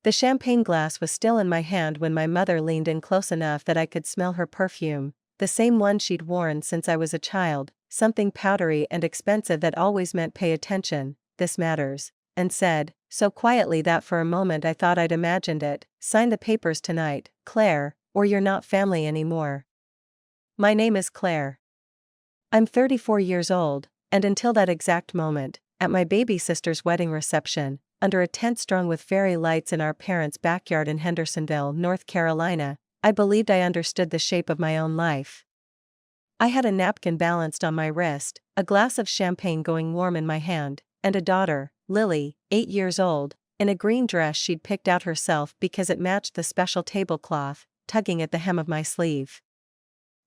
The champagne glass was still in my hand when my mother leaned in close enough that I could smell her perfume, the same one she'd worn since I was a child, something powdery and expensive that always meant pay attention, this matters, and said, so quietly that for a moment I thought I'd imagined it, sign the papers tonight, Claire, or you're not family anymore. My name is Claire. I'm 34 years old, and until that exact moment, at my baby sister's wedding reception, under a tent strung with fairy lights in our parents' backyard in Hendersonville, North Carolina, I believed I understood the shape of my own life. I had a napkin balanced on my wrist, a glass of champagne going warm in my hand, and a daughter, Lily, 8 years old, in a green dress she'd picked out herself because it matched the special tablecloth, tugging at the hem of my sleeve.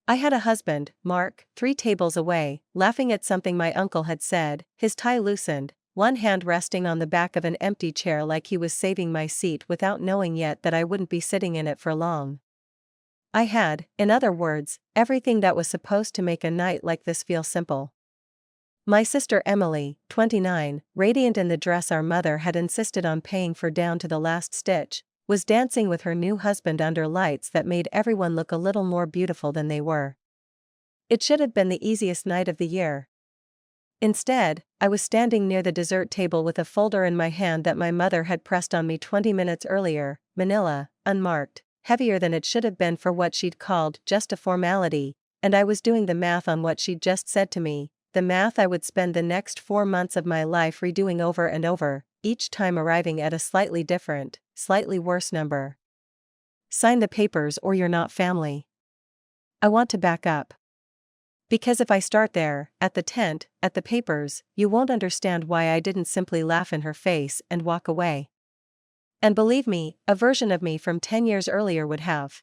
I had a husband, Mark, 3 tables away, laughing at something my uncle had said, his tie loosened, one hand resting on the back of an empty chair like he was saving my seat without knowing yet that I wouldn't be sitting in it for long. I had, in other words, everything that was supposed to make a night like this feel simple. My sister Emily, 29, radiant in the dress our mother had insisted on paying for down to the last stitch, was dancing with her new husband under lights that made everyone look a little more beautiful than they were. It should have been the easiest night of the year. Instead, I was standing near the dessert table with a folder in my hand that my mother had pressed on me 20 minutes earlier, manila, unmarked, heavier than it should have been for what she'd called just a formality, and I was doing the math on what she'd just said to me, the math I would spend the next 4 months of my life redoing over and over, each time arriving at a slightly different, slightly worse number. Sign the papers or you're not family. I want to back up. Because if I start there, at the tent, at the papers, you won't understand why I didn't simply laugh in her face and walk away. And believe me, a version of me from 10 years earlier would have.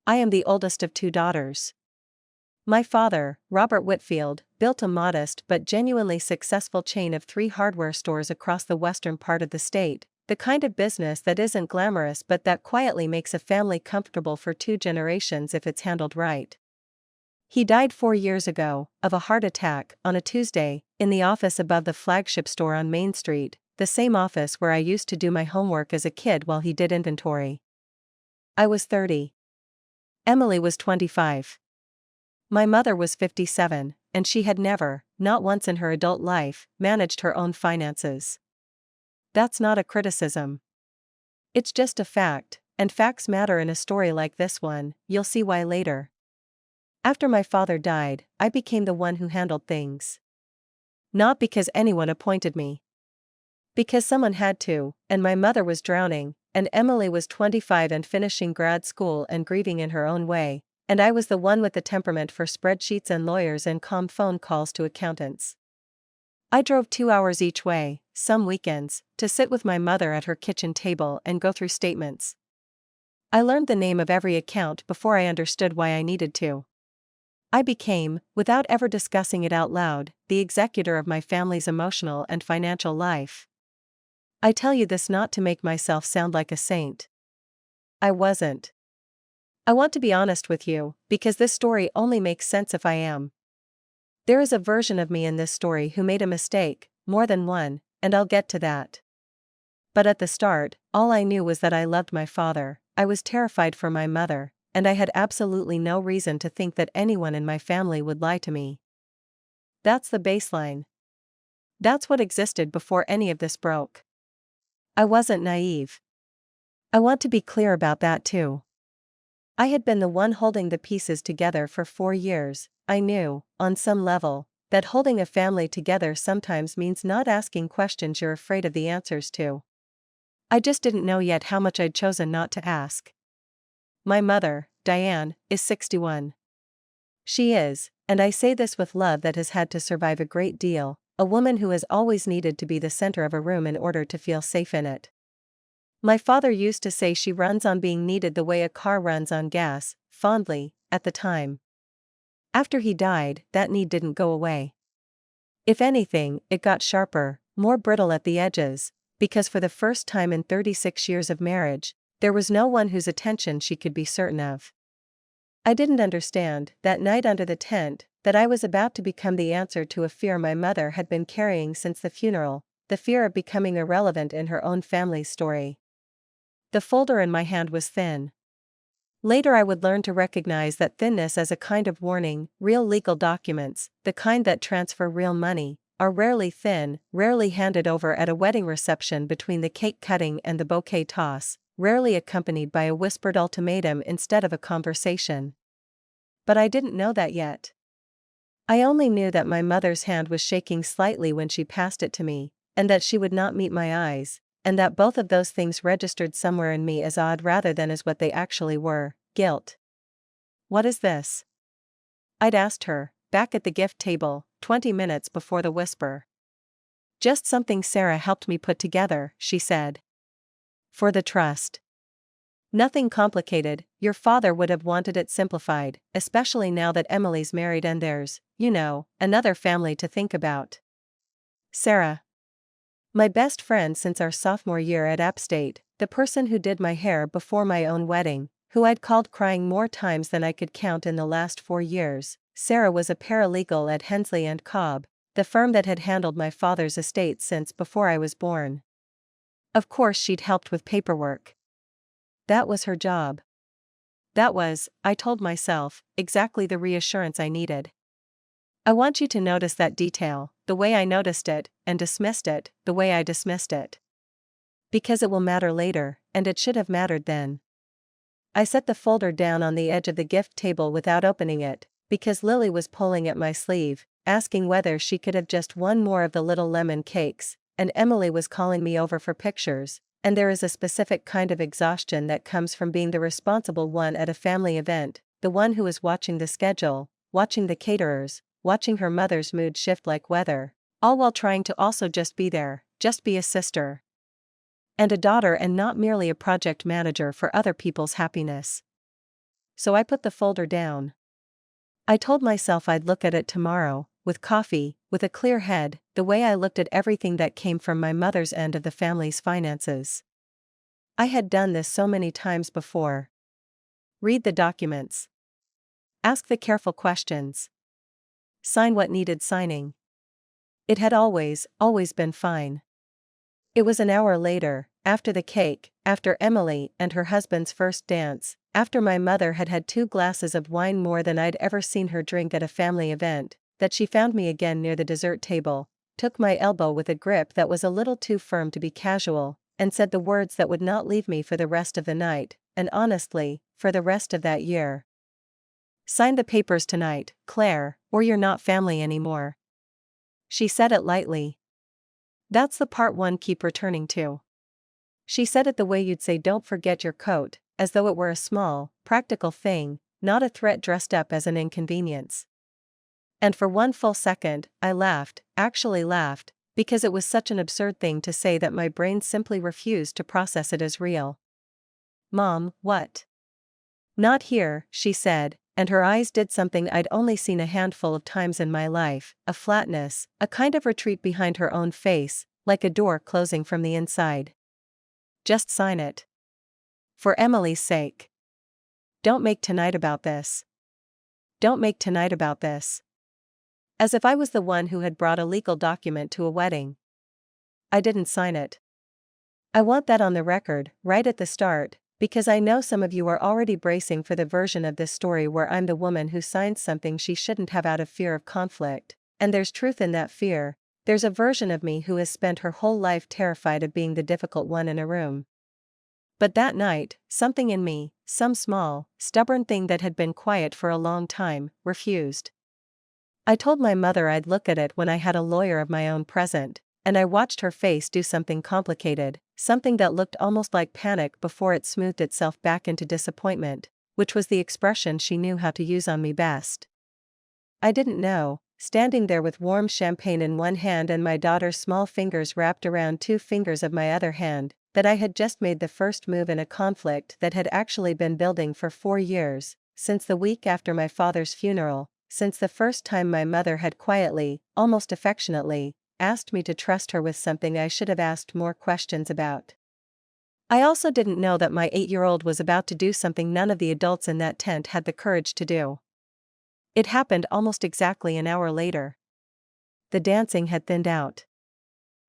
I am the oldest of 2 daughters. My father, Robert Whitfield, built a modest but genuinely successful chain of 3 hardware stores across the western part of the state, the kind of business that isn't glamorous but that quietly makes a family comfortable for 2 generations if it's handled right. He died 4 years ago, of a heart attack, on a Tuesday, in the office above the flagship store on Main Street, the same office where I used to do my homework as a kid while he did inventory. I was 30. Emily was 25. My mother was 57, and she had never, not once in her adult life, managed her own finances. That's not a criticism. It's just a fact, and facts matter in a story like this one, you'll see why later. After my father died, I became the one who handled things. Not because anyone appointed me. Because someone had to, and my mother was drowning, and Emily was 25 and finishing grad school and grieving in her own way, and I was the one with the temperament for spreadsheets and lawyers and calm phone calls to accountants. I drove 2 hours each way, some weekends, to sit with my mother at her kitchen table and go through statements. I learned the name of every account before I understood why I needed to. I became, without ever discussing it out loud, the executor of my family's emotional and financial life. I tell you this not to make myself sound like a saint. I wasn't. I want to be honest with you, because this story only makes sense if I am. There is a version of me in this story who made a mistake, more than one, and I'll get to that. But at the start, all I knew was that I loved my father, I was terrified for my mother, and I had absolutely no reason to think that anyone in my family would lie to me. That's the baseline. That's what existed before any of this broke. I wasn't naive. I want to be clear about that too. I had been the one holding the pieces together for 4 years. I knew, on some level, that holding a family together sometimes means not asking questions you're afraid of the answers to. I just didn't know yet how much I'd chosen not to ask. My mother, Diane, is 61. She is, and I say this with love that has had to survive a great deal, a woman who has always needed to be the center of a room in order to feel safe in it. My father used to say she runs on being needed the way a car runs on gas, fondly, at the time. After he died, that need didn't go away. If anything, it got sharper, more brittle at the edges, because for the first time in 36 years of marriage, there was no one whose attention she could be certain of. I didn't understand, that night under the tent, that I was about to become the answer to a fear my mother had been carrying since the funeral, the fear of becoming irrelevant in her own family's story. The folder in my hand was thin. Later I would learn to recognize that thinness as a kind of warning. Real legal documents, the kind that transfer real money, are rarely thin, rarely handed over at a wedding reception between the cake cutting and the bouquet toss, rarely accompanied by a whispered ultimatum instead of a conversation. But I didn't know that yet. I only knew that my mother's hand was shaking slightly when she passed it to me, and that she would not meet my eyes, and that both of those things registered somewhere in me as odd rather than as what they actually were: guilt. "What is this?" I'd asked her, back at the gift table, 20 minutes before the whisper. "Just something Sarah helped me put together," she said. "For the trust. Nothing complicated. Your father would have wanted it simplified, especially now that Emily's married and there's, another family to think about." Sarah. My best friend since our sophomore year at App State, the person who did my hair before my own wedding, who I'd called crying more times than I could count in the last 4 years. Sarah was a paralegal at Hensley and Cobb, the firm that had handled my father's estate since before I was born. Of course she'd helped with paperwork. That was her job. That was, I told myself, exactly the reassurance I needed. I want you to notice that detail, the way I noticed it, and dismissed it, the way I dismissed it. Because it will matter later, and it should have mattered then. I set the folder down on the edge of the gift table without opening it, because Lily was pulling at my sleeve, asking whether she could have just one more of the little lemon cakes, and Emily was calling me over for pictures, and there is a specific kind of exhaustion that comes from being the responsible one at a family event, the one who is watching the schedule, watching the caterers, watching her mother's mood shift like weather, all while trying to also just be there, just be a sister. And a daughter and not merely a project manager for other people's happiness. So I put the folder down. I told myself I'd look at it tomorrow, with coffee, with a clear head, the way I looked at everything that came from my mother's end of the family's finances. I had done this so many times before. Read the documents. Ask the careful questions. Sign what needed signing. It had always been fine. It was an hour later, after the cake, after Emily and her husband's first dance, after my mother had had 2 glasses of wine more than I'd ever seen her drink at a family event, that she found me again near the dessert table, took my elbow with a grip that was a little too firm to be casual, and said the words that would not leave me for the rest of the night, and honestly, for the rest of that year. "Sign the papers tonight, Claire, or you're not family anymore." She said it lightly. That's the part one keep returning to. She said it the way you'd say don't forget your coat, as though it were a small, practical thing, not a threat dressed up as an inconvenience. And for one full second, I laughed, actually laughed, because it was such an absurd thing to say that my brain simply refused to process it as real. "Mom, what?" "Not here," she said, and her eyes did something I'd only seen a handful of times in my life, a flatness, a kind of retreat behind her own face, like a door closing from the inside. "Just sign it. For Emily's sake. Don't make tonight about this. Don't make tonight about this." As if I was the one who had brought a legal document to a wedding. I didn't sign it. I want that on the record, right at the start, because I know some of you are already bracing for the version of this story where I'm the woman who signs something she shouldn't have out of fear of conflict, and there's truth in that fear. There's a version of me who has spent her whole life terrified of being the difficult one in a room. But that night, something in me, some small, stubborn thing that had been quiet for a long time, refused. I told my mother I'd look at it when I had a lawyer of my own present, and I watched her face do something complicated, something that looked almost like panic before it smoothed itself back into disappointment, which was the expression she knew how to use on me best. I didn't know, standing there with warm champagne in one hand and my daughter's small fingers wrapped around 2 fingers of my other hand, that I had just made the first move in a conflict that had actually been building for 4 years, since the week after my father's funeral, since the first time my mother had quietly, almost affectionately, asked me to trust her with something I should have asked more questions about. I also didn't know that my 8-year-old was about to do something none of the adults in that tent had the courage to do. It happened almost exactly an hour later. The dancing had thinned out.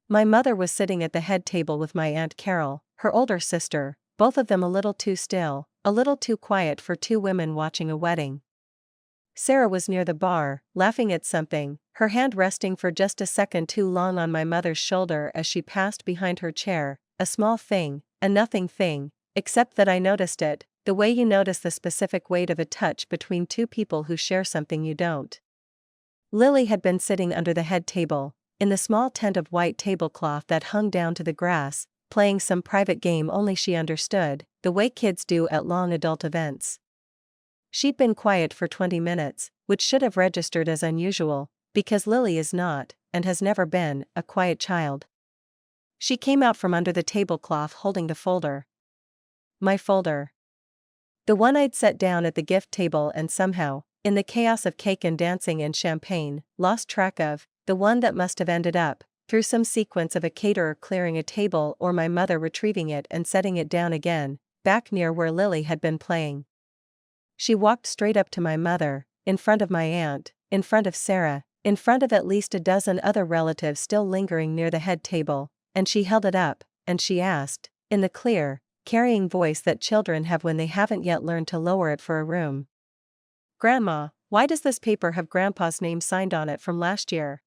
My mother was sitting at the head table with my Aunt Carol, her older sister, both of them a little too still, a little too quiet for two women watching a wedding. Sarah was near the bar, laughing at something, her hand resting for just a second too long on my mother's shoulder as she passed behind her chair, a small thing, a nothing thing, except that I noticed it, the way you notice the specific weight of a touch between two people who share something you don't. Lily had been sitting under the head table, in the small tent of white tablecloth that hung down to the grass, playing some private game only she understood, the way kids do at long adult events. She'd been quiet for 20 minutes, which should have registered as unusual, because Lily is not, and has never been, a quiet child. She came out from under the tablecloth holding the folder. My folder. The one I'd set down at the gift table and somehow, in the chaos of cake and dancing and champagne, lost track of, the one that must have ended up, through some sequence of a caterer clearing a table or my mother retrieving it and setting it down again, back near where Lily had been playing. She walked straight up to my mother, in front of my aunt, in front of Sarah, in front of at least a dozen other relatives still lingering near the head table, and she held it up, and she asked, in the clear, carrying voice that children have when they haven't yet learned to lower it for a room. "Grandma, why does this paper have Grandpa's name signed on it from last year?"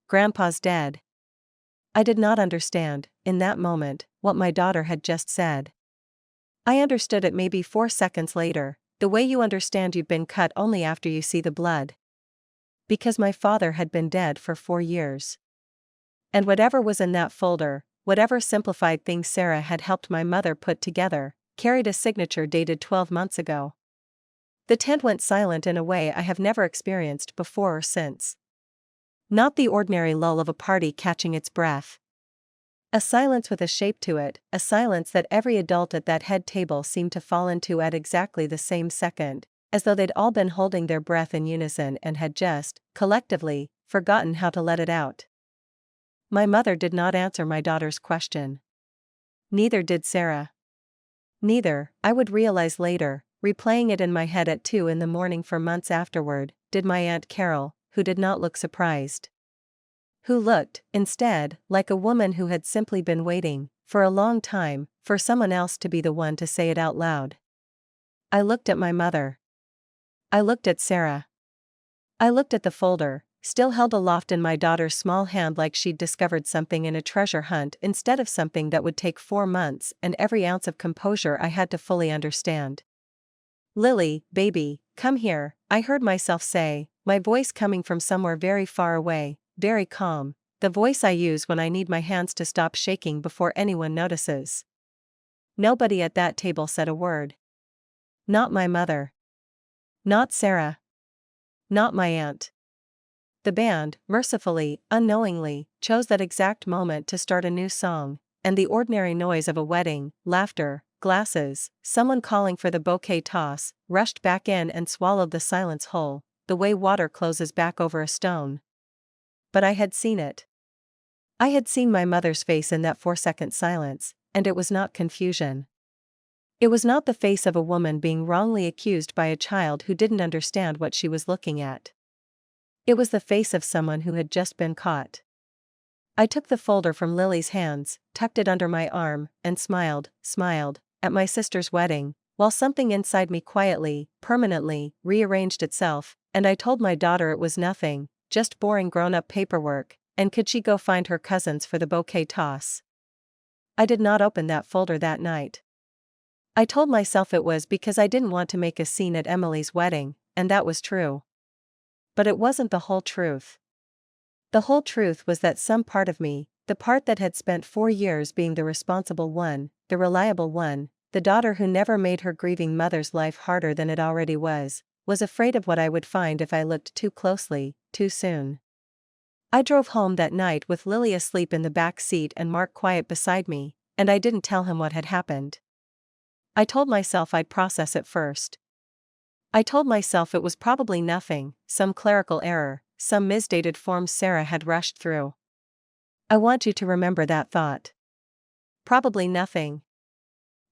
"Grandpa's dead." I did not understand, in that moment, what my daughter had just said. I understood it maybe 4 seconds later, the way you understand you've been cut only after you see the blood. Because my father had been dead for 4 years. And whatever was in that folder, whatever simplified thing Sarah had helped my mother put together, carried a signature dated 12 months ago. The tent went silent in a way I have never experienced before or since. Not the ordinary lull of a party catching its breath. A silence with a shape to it, a silence that every adult at that head table seemed to fall into at exactly the same second, as though they'd all been holding their breath in unison and had just, collectively, forgotten how to let it out. My mother did not answer my daughter's question. Neither did Sarah. Neither, I would realize later, replaying it in my head at 2 in the morning for months afterward, did my Aunt Carol, who did not look surprised. Who looked, instead, like a woman who had simply been waiting, for a long time, for someone else to be the one to say it out loud. I looked at my mother. I looked at Sarah. I looked at the folder, still held aloft in my daughter's small hand like she'd discovered something in a treasure hunt instead of something that would take 4 months and every ounce of composure I had to fully understand. "Lily, baby, come here," I heard myself say, my voice coming from somewhere very far away, very calm, the voice I use when I need my hands to stop shaking before anyone notices. Nobody at that table said a word. Not my mother. Not Sarah. Not my aunt. The band, mercifully, unknowingly, chose that exact moment to start a new song, and the ordinary noise of a wedding, laughter, glasses, someone calling for the bouquet toss, rushed back in and swallowed the silence whole, the way water closes back over a stone. But I had seen it. I had seen my mother's face in that 4-second silence, and it was not confusion. It was not the face of a woman being wrongly accused by a child who didn't understand what she was looking at. It was the face of someone who had just been caught. I took the folder from Lily's hands, tucked it under my arm, and smiled, at my sister's wedding, while something inside me quietly, permanently, rearranged itself, and I told my daughter it was nothing, just boring grown-up paperwork, and could she go find her cousins for the bouquet toss? I did not open that folder that night. I told myself it was because I didn't want to make a scene at Emily's wedding, and that was true. But it wasn't the whole truth. The whole truth was that some part of me, the part that had spent 4 years being the responsible one, the reliable one, the daughter who never made her grieving mother's life harder than it already was afraid of what I would find if I looked too closely, too soon. I drove home that night with Lily asleep in the back seat and Mark quiet beside me, and I didn't tell him what had happened. I told myself I'd process it first. I told myself it was probably nothing, some clerical error, some misdated forms Sarah had rushed through. I want you to remember that thought. Probably nothing.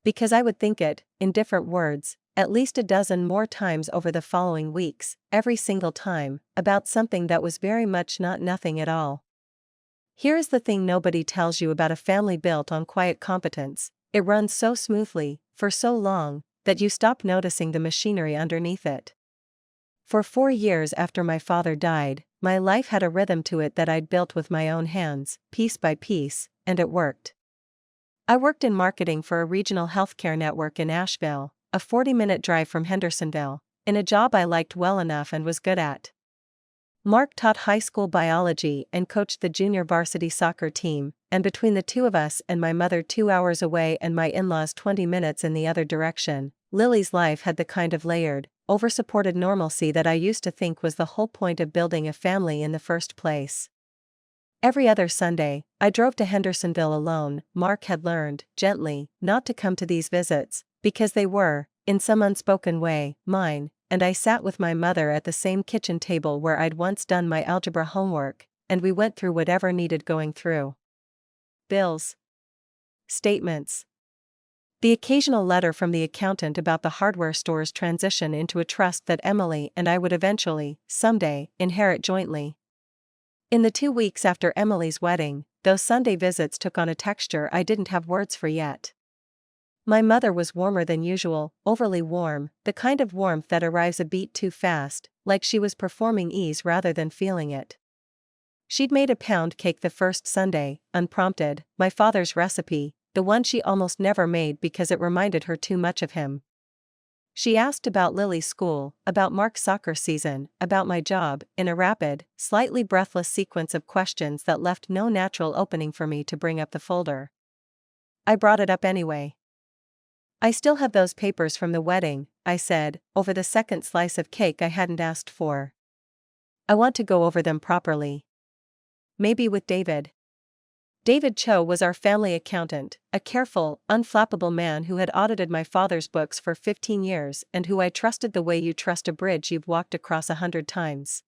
Because I would think it, in different words, at least a dozen more times over the following weeks, every single time, about something that was very much not nothing at all. Here is the thing nobody tells you about a family built on quiet competence: It runs so smoothly, for so long, that you stop noticing the machinery underneath it. For 4 years after my father died, my life had a rhythm to it that I'd built with my own hands, piece by piece, and it worked. I worked in marketing for a regional healthcare network in Asheville, a 40-minute drive from Hendersonville, in a job I liked well enough and was good at. Mark taught high school biology and coached the junior varsity soccer team, and between the two of us and my mother 2 hours away and my in-laws 20 minutes in the other direction, Lily's life had the kind of layered, over-supported normalcy that I used to think was the whole point of building a family in the first place. Every other Sunday, I drove to Hendersonville alone. Mark had learned, gently, not to come to these visits, because they were, in some unspoken way, mine, and I sat with my mother at the same kitchen table where I'd once done my algebra homework, and we went through whatever needed going through. Bills. Statements. The occasional letter from the accountant about the hardware store's transition into a trust that Emily and I would eventually, someday, inherit jointly. In the 2 weeks after Emily's wedding, those Sunday visits took on a texture I didn't have words for yet. My mother was warmer than usual, overly warm, the kind of warmth that arrives a beat too fast, like she was performing ease rather than feeling it. She'd made a pound cake the first Sunday, unprompted, my father's recipe, the one she almost never made because it reminded her too much of him. She asked about Lily's school, about Mark's soccer season, about my job, in a rapid, slightly breathless sequence of questions that left no natural opening for me to bring up the folder. I brought it up anyway. "I still have those papers from the wedding," I said, over the second slice of cake I hadn't asked for. "I want to go over them properly. Maybe with David." David Cho was our family accountant, a careful, unflappable man who had audited my father's books for 15 years and who I trusted the way you trust a bridge you've walked across 100 times.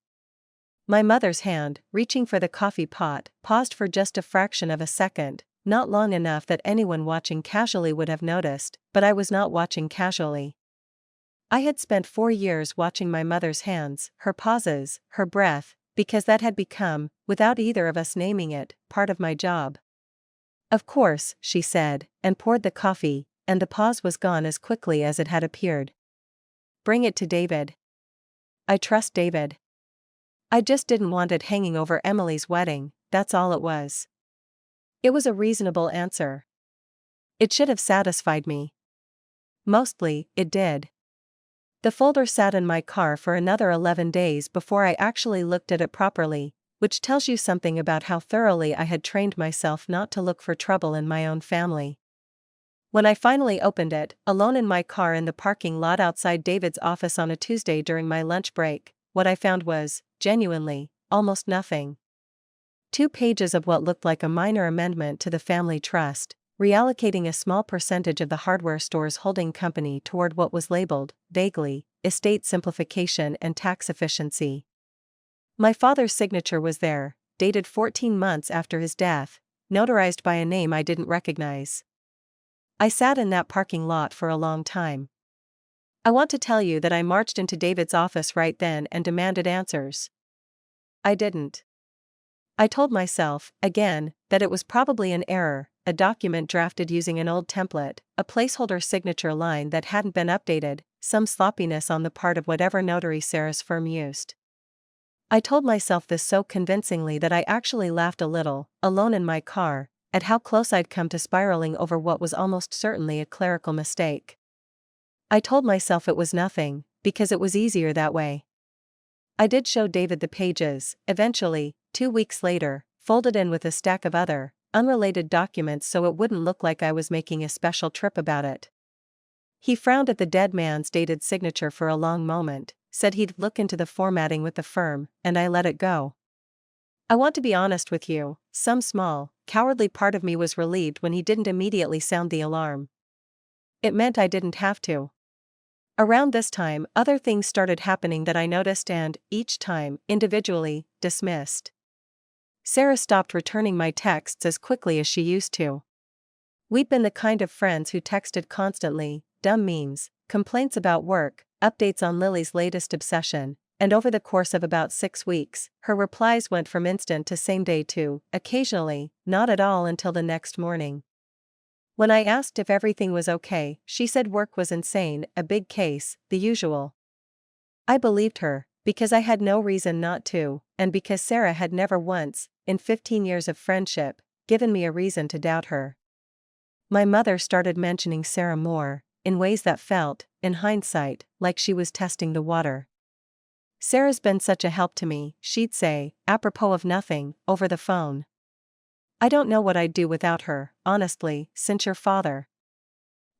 My mother's hand, reaching for the coffee pot, paused for just a fraction of a second, not long enough that anyone watching casually would have noticed, but I was not watching casually. I had spent 4 years watching my mother's hands, her pauses, her breath, because that had become, without either of us naming it, part of my job. "Of course," she said, and poured the coffee, and the pause was gone as quickly as it had appeared. "Bring it to David. I trust David. I just didn't want it hanging over Emily's wedding, that's all it was." It was a reasonable answer. It should have satisfied me. Mostly, it did. The folder sat in my car for another 11 days before I actually looked at it properly, which tells you something about how thoroughly I had trained myself not to look for trouble in my own family. When I finally opened it, alone in my car in the parking lot outside David's office on a Tuesday during my lunch break, what I found was, genuinely, almost nothing. 2 pages of what looked like a minor amendment to the family trust, reallocating a small percentage of the hardware store's holding company toward what was labeled, vaguely, estate simplification and tax efficiency. My father's signature was there, dated 14 months after his death, notarized by a name I didn't recognize. I sat in that parking lot for a long time. I want to tell you that I marched into David's office right then and demanded answers. I didn't. I told myself, again, that it was probably an error, a document drafted using an old template, a placeholder signature line that hadn't been updated, some sloppiness on the part of whatever notary Sarah's firm used. I told myself this so convincingly that I actually laughed a little, alone in my car, at how close I'd come to spiraling over what was almost certainly a clerical mistake. I told myself it was nothing, because it was easier that way. I did show David the pages, eventually, 2 weeks later, folded in with a stack of other, unrelated documents so it wouldn't look like I was making a special trip about it. He frowned at the dead man's dated signature for a long moment, said he'd look into the formatting with the firm, and I let it go. I want to be honest with you, some small, cowardly part of me was relieved when he didn't immediately sound the alarm. It meant I didn't have to. Around this time, other things started happening that I noticed and, each time, individually, dismissed. Sarah stopped returning my texts as quickly as she used to. We'd been the kind of friends who texted constantly, dumb memes, complaints about work, updates on Lily's latest obsession, and over the course of about 6 weeks, her replies went from instant to same day to, occasionally, not at all until the next morning. When I asked if everything was okay, she said work was insane, a big case, the usual. I believed her, because I had no reason not to, and because Sarah had never once, in 15 years of friendship, given me a reason to doubt her. My mother started mentioning Sarah more, in ways that felt, in hindsight, like she was testing the water. "Sarah's been such a help to me," she'd say, apropos of nothing, over the phone. "I don't know what I'd do without her, honestly, since your father."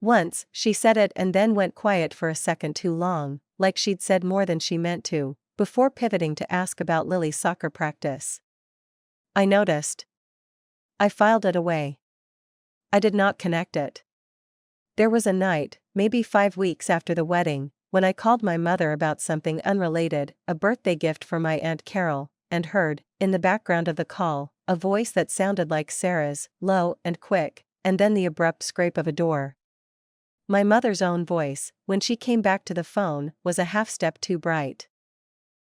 Once, she said it and then went quiet for a second too long, like she'd said more than she meant to, before pivoting to ask about Lily's soccer practice. I noticed. I filed it away. I did not connect it. There was a night, maybe 5 weeks after the wedding, when I called my mother about something unrelated, a birthday gift for my Aunt Carol, and heard, in the background of the call, a voice that sounded like Sarah's, low and quick, and then the abrupt scrape of a door. My mother's own voice, when she came back to the phone, was a half step too bright.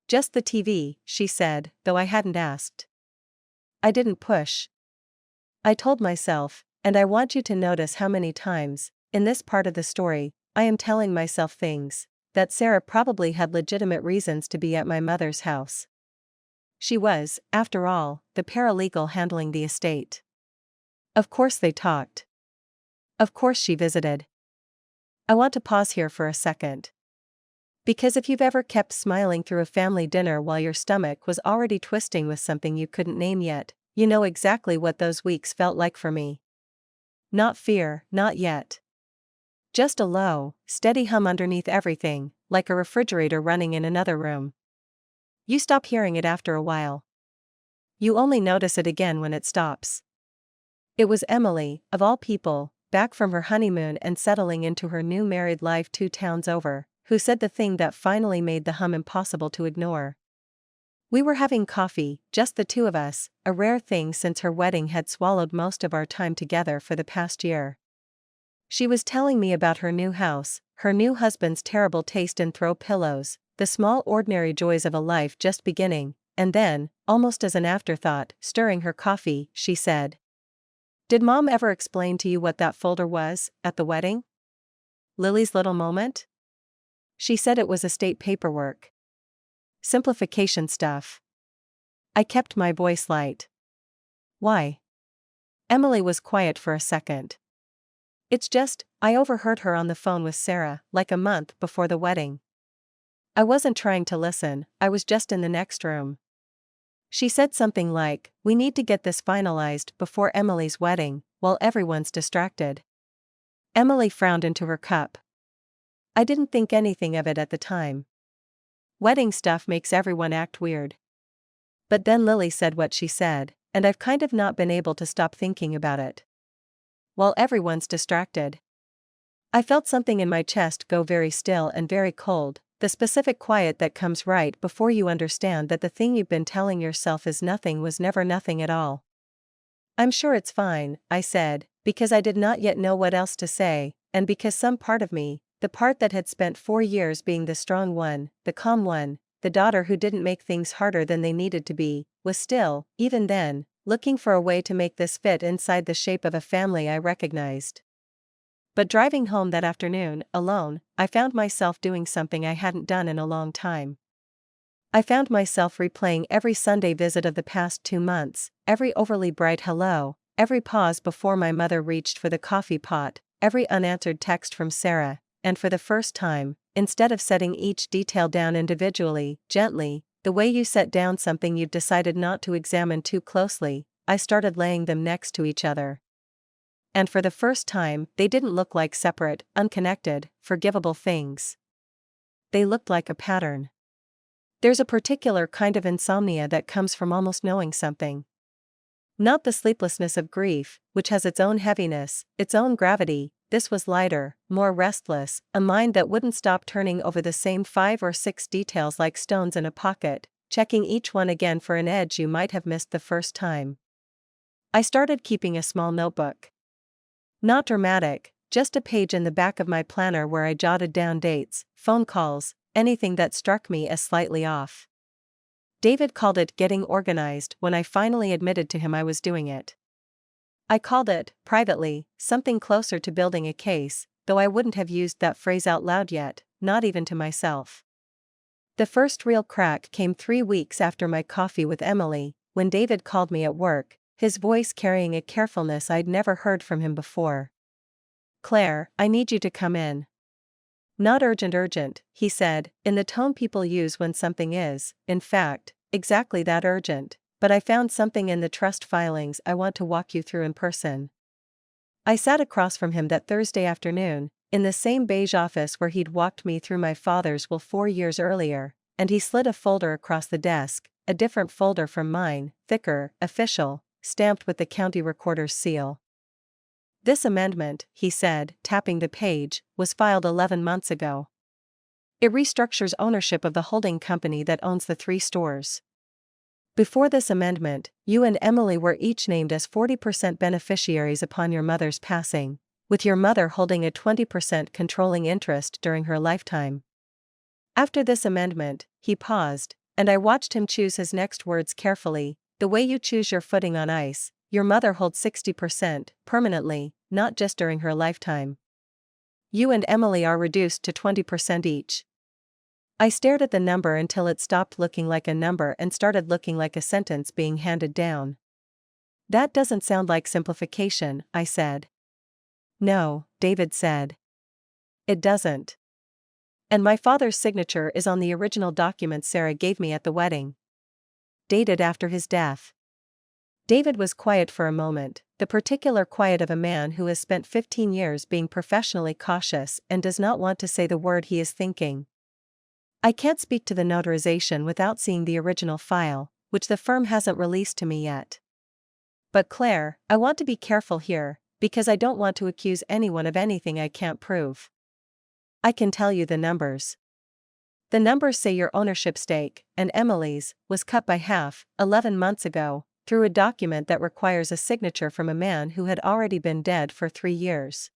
"Just the TV," she said, though I hadn't asked. I didn't push. I told myself, and I want you to notice how many times, in this part of the story, I am telling myself things, that Sarah probably had legitimate reasons to be at my mother's house. She was, after all, the paralegal handling the estate. Of course they talked. Of course she visited. I want to pause here for a second. Because if you've ever kept smiling through a family dinner while your stomach was already twisting with something you couldn't name yet, you know exactly what those weeks felt like for me. Not fear, not yet. Just a low, steady hum underneath everything, like a refrigerator running in another room. You stop hearing it after a while. You only notice it again when it stops. It was Emily, of all people, back from her honeymoon and settling into her new married life 2 towns over, who said the thing that finally made the hum impossible to ignore. We were having coffee, just the two of us, a rare thing since her wedding had swallowed most of our time together for the past year. She was telling me about her new house, her new husband's terrible taste in throw pillows, the small ordinary joys of a life just beginning, and then, almost as an afterthought, stirring her coffee, she said, "Did Mom ever explain to you what that folder was, at the wedding? Lily's little moment?" She said it was estate paperwork. Simplification stuff. I kept my voice light. Why? Emily was quiet for a second. It's just, I overheard her on the phone with Sarah, like a month before the wedding. I wasn't trying to listen, I was just in the next room. She said something like, "We need to get this finalized before Emily's wedding, while everyone's distracted." Emily frowned into her cup. I didn't think anything of it at the time. Wedding stuff makes everyone act weird. But then Lily said what she said, and I've kind of not been able to stop thinking about it. While everyone's distracted. I felt something in my chest go very still and very cold, the specific quiet that comes right before you understand that the thing you've been telling yourself is nothing was never nothing at all. "I'm sure it's fine," I said, because I did not yet know what else to say, and because some part of me, the part that had spent 4 years being the strong one, the calm one, the daughter who didn't make things harder than they needed to be, was still, even then, looking for a way to make this fit inside the shape of a family I recognized. But driving home that afternoon, alone, I found myself doing something I hadn't done in a long time. I found myself replaying every Sunday visit of the past 2 months, every overly bright hello, every pause before my mother reached for the coffee pot, every unanswered text from Sarah, and for the first time, instead of setting each detail down individually, gently, the way you set down something you've decided not to examine too closely, I started laying them next to each other. And for the first time, they didn't look like separate, unconnected, forgivable things. They looked like a pattern. There's a particular kind of insomnia that comes from almost knowing something. Not the sleeplessness of grief, which has its own heaviness, its own gravity. This was lighter, more restless, a mind that wouldn't stop turning over the same 5 or 6 details like stones in a pocket, checking each one again for an edge you might have missed the first time. I started keeping a small notebook. Not dramatic, just a page in the back of my planner where I jotted down dates, phone calls, anything that struck me as slightly off. David called it getting organized when I finally admitted to him I was doing it. I called it, privately, something closer to building a case, though I wouldn't have used that phrase out loud yet, not even to myself. The first real crack came 3 weeks after my coffee with Emily, when David called me at work, his voice carrying a carefulness I'd never heard from him before. "Claire, I need you to come in." "Not urgent," he said, in the tone people use when something is, in fact, exactly that urgent, "but I found something in the trust filings I want to walk you through in person." I sat across from him that Thursday afternoon, in the same beige office where he'd walked me through my father's will 4 years earlier, and he slid a folder across the desk, a different folder from mine, thicker, official, stamped with the county recorder's seal. "This amendment," he said, tapping the page, "was filed 11 months ago. It restructures ownership of the holding company that owns the 3 stores. Before this amendment, you and Emily were each named as 40% beneficiaries upon your mother's passing, with your mother holding a 20% controlling interest during her lifetime. After this amendment," he paused, and I watched him choose his next words carefully, "the way you choose your footing on ice, your mother holds 60%, permanently, not just during her lifetime. You and Emily are reduced to 20% each." I stared at the number until it stopped looking like a number and started looking like a sentence being handed down. "That doesn't sound like simplification," I said. "No," David said. "It doesn't. And my father's signature is on the original document Sarah gave me at the wedding. Dated after his death." David was quiet for a moment, the particular quiet of a man who has spent 15 years being professionally cautious and does not want to say the word he is thinking. "I can't speak to the notarization without seeing the original file, which the firm hasn't released to me yet. But Claire, I want to be careful here, because I don't want to accuse anyone of anything I can't prove. I can tell you the numbers. The numbers say your ownership stake, and Emily's, was cut by half, 11 months ago, through a document that requires a signature from a man who had already been dead for 3 years.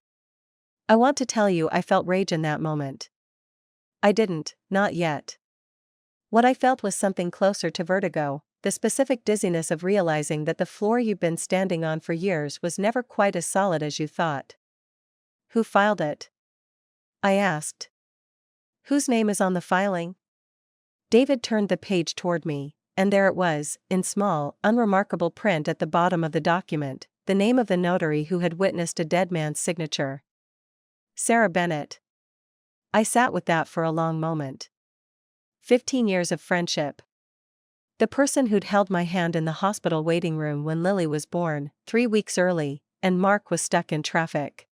I want to tell you I felt rage in that moment. I didn't, not yet. What I felt was something closer to vertigo, the specific dizziness of realizing that the floor you've been standing on for years was never quite as solid as you thought." "Who filed it?" I asked. "Whose name is on the filing?" David turned the page toward me, and there it was, in small, unremarkable print at the bottom of the document, the name of the notary who had witnessed a dead man's signature. Sarah Bennett. I sat with that for a long moment. 15 years of friendship. The person who'd held my hand in the hospital waiting room when Lily was born, 3 weeks early, and Mark was stuck in traffic.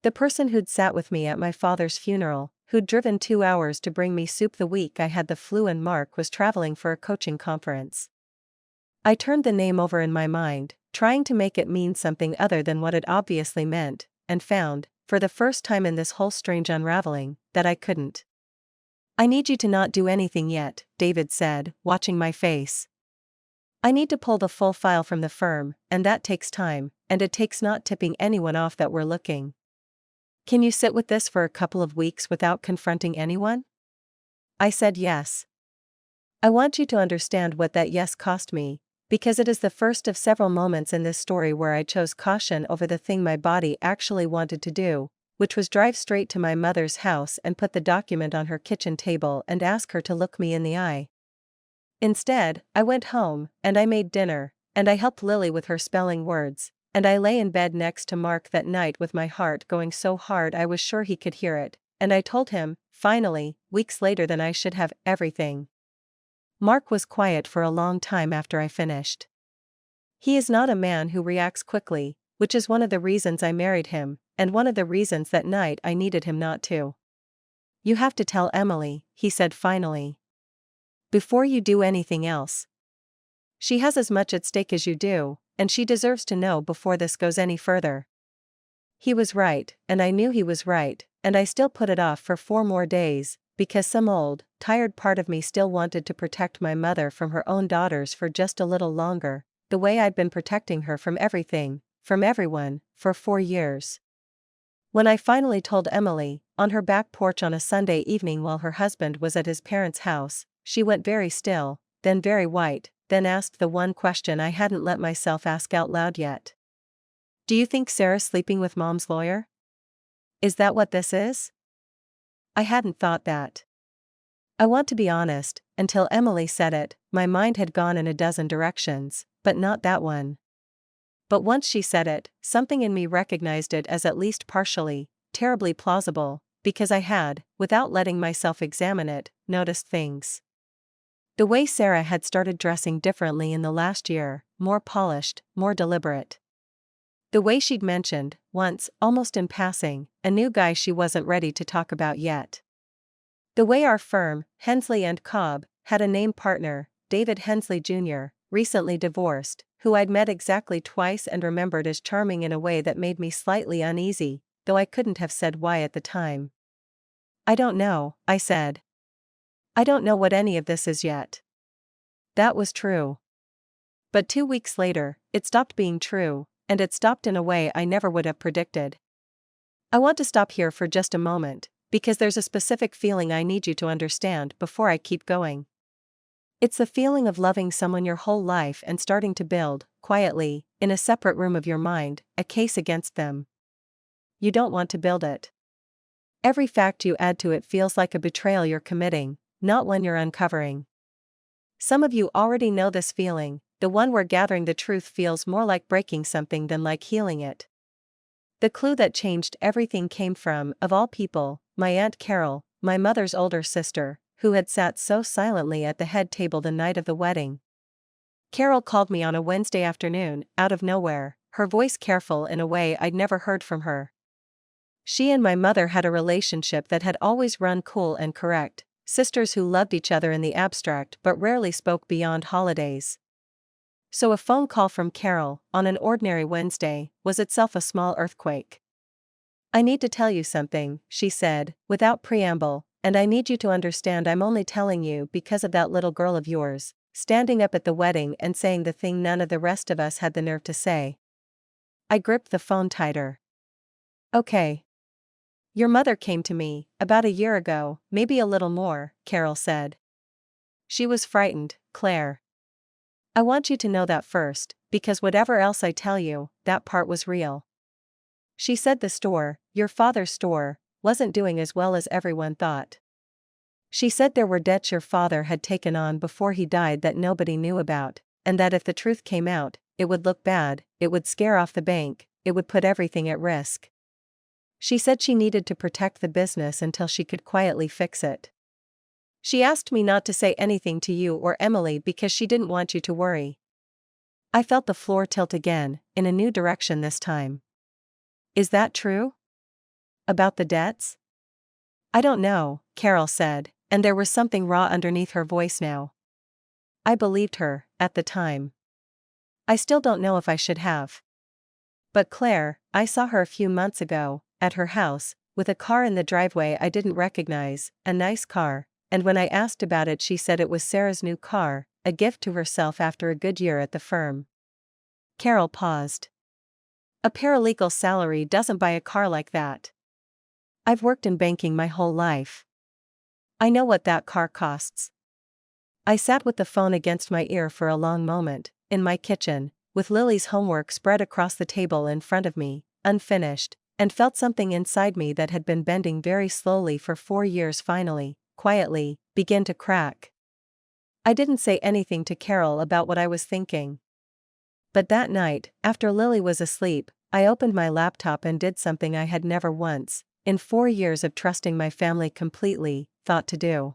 The person who'd sat with me at my father's funeral, who'd driven 2 hours to bring me soup the week I had the flu, and Mark was traveling for a coaching conference. I turned the name over in my mind, trying to make it mean something other than what it obviously meant, and found, for the first time in this whole strange unraveling, that I couldn't. "I need you to not do anything yet," David said, watching my face. "I need to pull the full file from the firm, and that takes time, and it takes not tipping anyone off that we're looking. Can you sit with this for a couple of weeks without confronting anyone?" I said yes. I want you to understand what that yes cost me, because it is the first of several moments in this story where I chose caution over the thing my body actually wanted to do, which was drive straight to my mother's house and put the document on her kitchen table and ask her to look me in the eye. Instead, I went home, and I made dinner, and I helped Lily with her spelling words, and I lay in bed next to Mark that night with my heart going so hard I was sure he could hear it, and I told him, finally, weeks later than I should have, everything. Mark was quiet for a long time after I finished. He is not a man who reacts quickly, which is one of the reasons I married him, and one of the reasons that night I needed him not to. "You have to tell Emily," he said finally. "Before you do anything else. She has as much at stake as you do, and she deserves to know before this goes any further." He was right, and I knew he was right, and I still put it off for 4 more days, because some old, tired part of me still wanted to protect my mother from her own daughters for just a little longer, the way I'd been protecting her from everything, from everyone, for 4 years. When I finally told Emily, on her back porch on a Sunday evening while her husband was at his parents' house, she went very still, then very white, then asked the one question I hadn't let myself ask out loud yet. Do you think Sarah's sleeping with Mom's lawyer? Is that what this is? I hadn't thought that. I want to be honest, until Emily said it, my mind had gone in a dozen directions, but not that one. But once she said it, something in me recognized it as at least partially, terribly plausible, because I had, without letting myself examine it, noticed things. The way Sarah had started dressing differently in the last year, more polished, more deliberate. The way she'd mentioned, once, almost in passing, a new guy she wasn't ready to talk about yet. The way our firm, Hensley & Cobb, had a named partner, David Hensley Jr., recently divorced, who I'd met exactly twice and remembered as charming in a way that made me slightly uneasy, though I couldn't have said why at the time. I don't know, I said. I don't know what any of this is yet. That was true. But 2 weeks later, it stopped being true, and it stopped in a way I never would have predicted. I want to stop here for just a moment, because there's a specific feeling I need you to understand before I keep going. It's the feeling of loving someone your whole life and starting to build, quietly, in a separate room of your mind, a case against them. You don't want to build it. Every fact you add to it feels like a betrayal you're committing, not one you're uncovering. Some of you already know this feeling, the one where gathering the truth feels more like breaking something than like healing it. The clue that changed everything came from, of all people, my Aunt Carol, my mother's older sister, who had sat so silently at the head table the night of the wedding. Carol called me on a Wednesday afternoon, out of nowhere, her voice careful in a way I'd never heard from her. She and my mother had a relationship that had always run cool and correct, sisters who loved each other in the abstract but rarely spoke beyond holidays. So a phone call from Carol, on an ordinary Wednesday, was itself a small earthquake. I need to tell you something, she said, without preamble, and I need you to understand I'm only telling you because of that little girl of yours, standing up at the wedding and saying the thing none of the rest of us had the nerve to say. I gripped the phone tighter. Okay. Your mother came to me, about a year ago, maybe a little more, Carol said. She was frightened, Claire. I want you to know that first, because whatever else I tell you, that part was real. She said the store, your father's store, wasn't doing as well as everyone thought. She said there were debts your father had taken on before he died that nobody knew about, and that if the truth came out, it would look bad, it would scare off the bank, it would put everything at risk. She said she needed to protect the business until she could quietly fix it. She asked me not to say anything to you or Emily because she didn't want you to worry. I felt the floor tilt again, in a new direction this time. Is that true? About the debts? I don't know, Carol said, and there was something raw underneath her voice now. I believed her, at the time. I still don't know if I should have. But Claire, I saw her a few months ago, at her house, with a car in the driveway I didn't recognize, a nice car, and when I asked about it she said it was Sarah's new car, a gift to herself after a good year at the firm. Carol paused. A paralegal salary doesn't buy a car like that. I've worked in banking my whole life. I know what that car costs. I sat with the phone against my ear for a long moment, in my kitchen, with Lily's homework spread across the table in front of me, unfinished, and felt something inside me that had been bending very slowly for 4 years finally, quietly, begin to crack. I didn't say anything to Carol about what I was thinking. But that night, after Lily was asleep, I opened my laptop and did something I had never once, in 4 years of trusting my family completely, thought to do.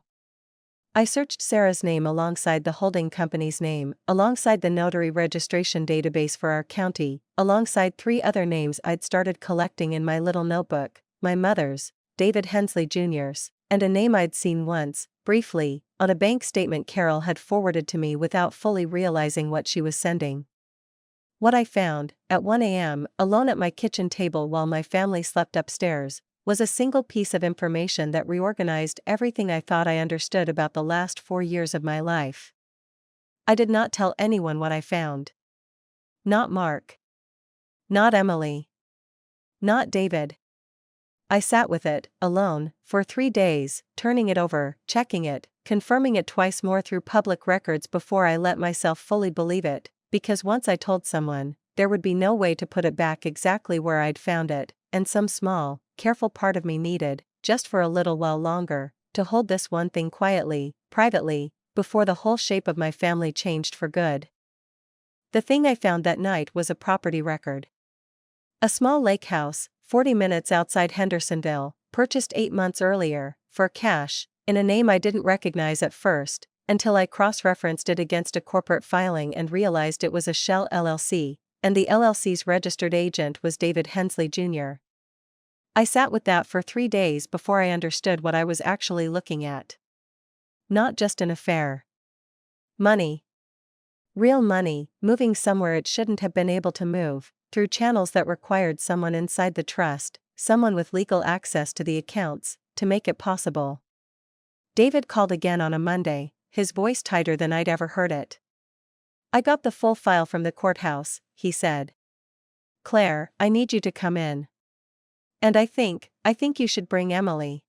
I searched Sarah's name alongside the holding company's name, alongside the notary registration database for our county, alongside 3 other names I'd started collecting in my little notebook, my mother's, David Hensley Jr.'s, and a name I'd seen once, briefly, on a bank statement Carol had forwarded to me without fully realizing what she was sending. What I found, at 1 a.m., alone at my kitchen table while my family slept upstairs, was a single piece of information that reorganized everything I thought I understood about the last 4 years of my life. I did not tell anyone what I found. Not Mark. Not Emily. Not David. I sat with it, alone, for 3 days, turning it over, checking it, confirming it twice more through public records before I let myself fully believe it, because once I told someone, there would be no way to put it back exactly where I'd found it, and some small, careful part of me needed, just for a little while longer, to hold this one thing quietly, privately, before the whole shape of my family changed for good. The thing I found that night was a property record. A small lake house, 40 minutes outside Hendersonville, purchased 8 months earlier, for cash, in a name I didn't recognize at first, until I cross-referenced it against a corporate filing and realized it was a Shell LLC, and the LLC's registered agent was David Hensley Jr. I sat with that for 3 days before I understood what I was actually looking at. Not just an affair. Money. Real money, moving somewhere it shouldn't have been able to move, through channels that required someone inside the trust, someone with legal access to the accounts, to make it possible. David called again on a Monday, his voice tighter than I'd ever heard it. "I got the full file from the courthouse," he said. "Claire, I need you to come in. And I think you should bring Emily."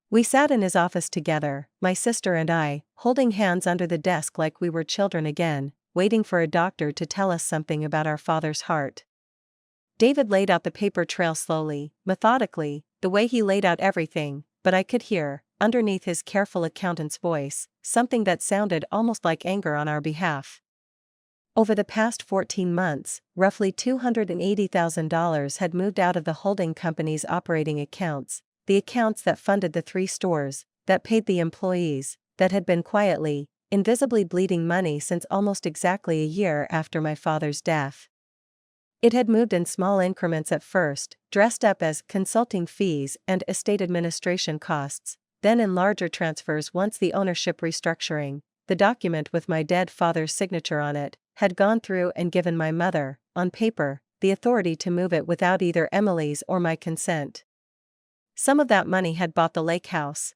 We sat in his office together, my sister and I, holding hands under the desk like we were children again, waiting for a doctor to tell us something about our father's heart. David laid out the paper trail slowly, methodically, the way he laid out everything, but I could hear, underneath his careful accountant's voice, something that sounded almost like anger on our behalf. Over the past 14 months, roughly $280,000 had moved out of the holding company's operating accounts, the accounts that funded the 3 stores, that paid the employees, that had been quietly, invisibly bleeding money since almost exactly a year after my father's death. It had moved in small increments at first, dressed up as consulting fees and estate administration costs, then in larger transfers once the ownership restructuring, the document with my dead father's signature on it, had gone through and given my mother, on paper, the authority to move it without either Emily's or my consent. Some of that money had bought the lake house.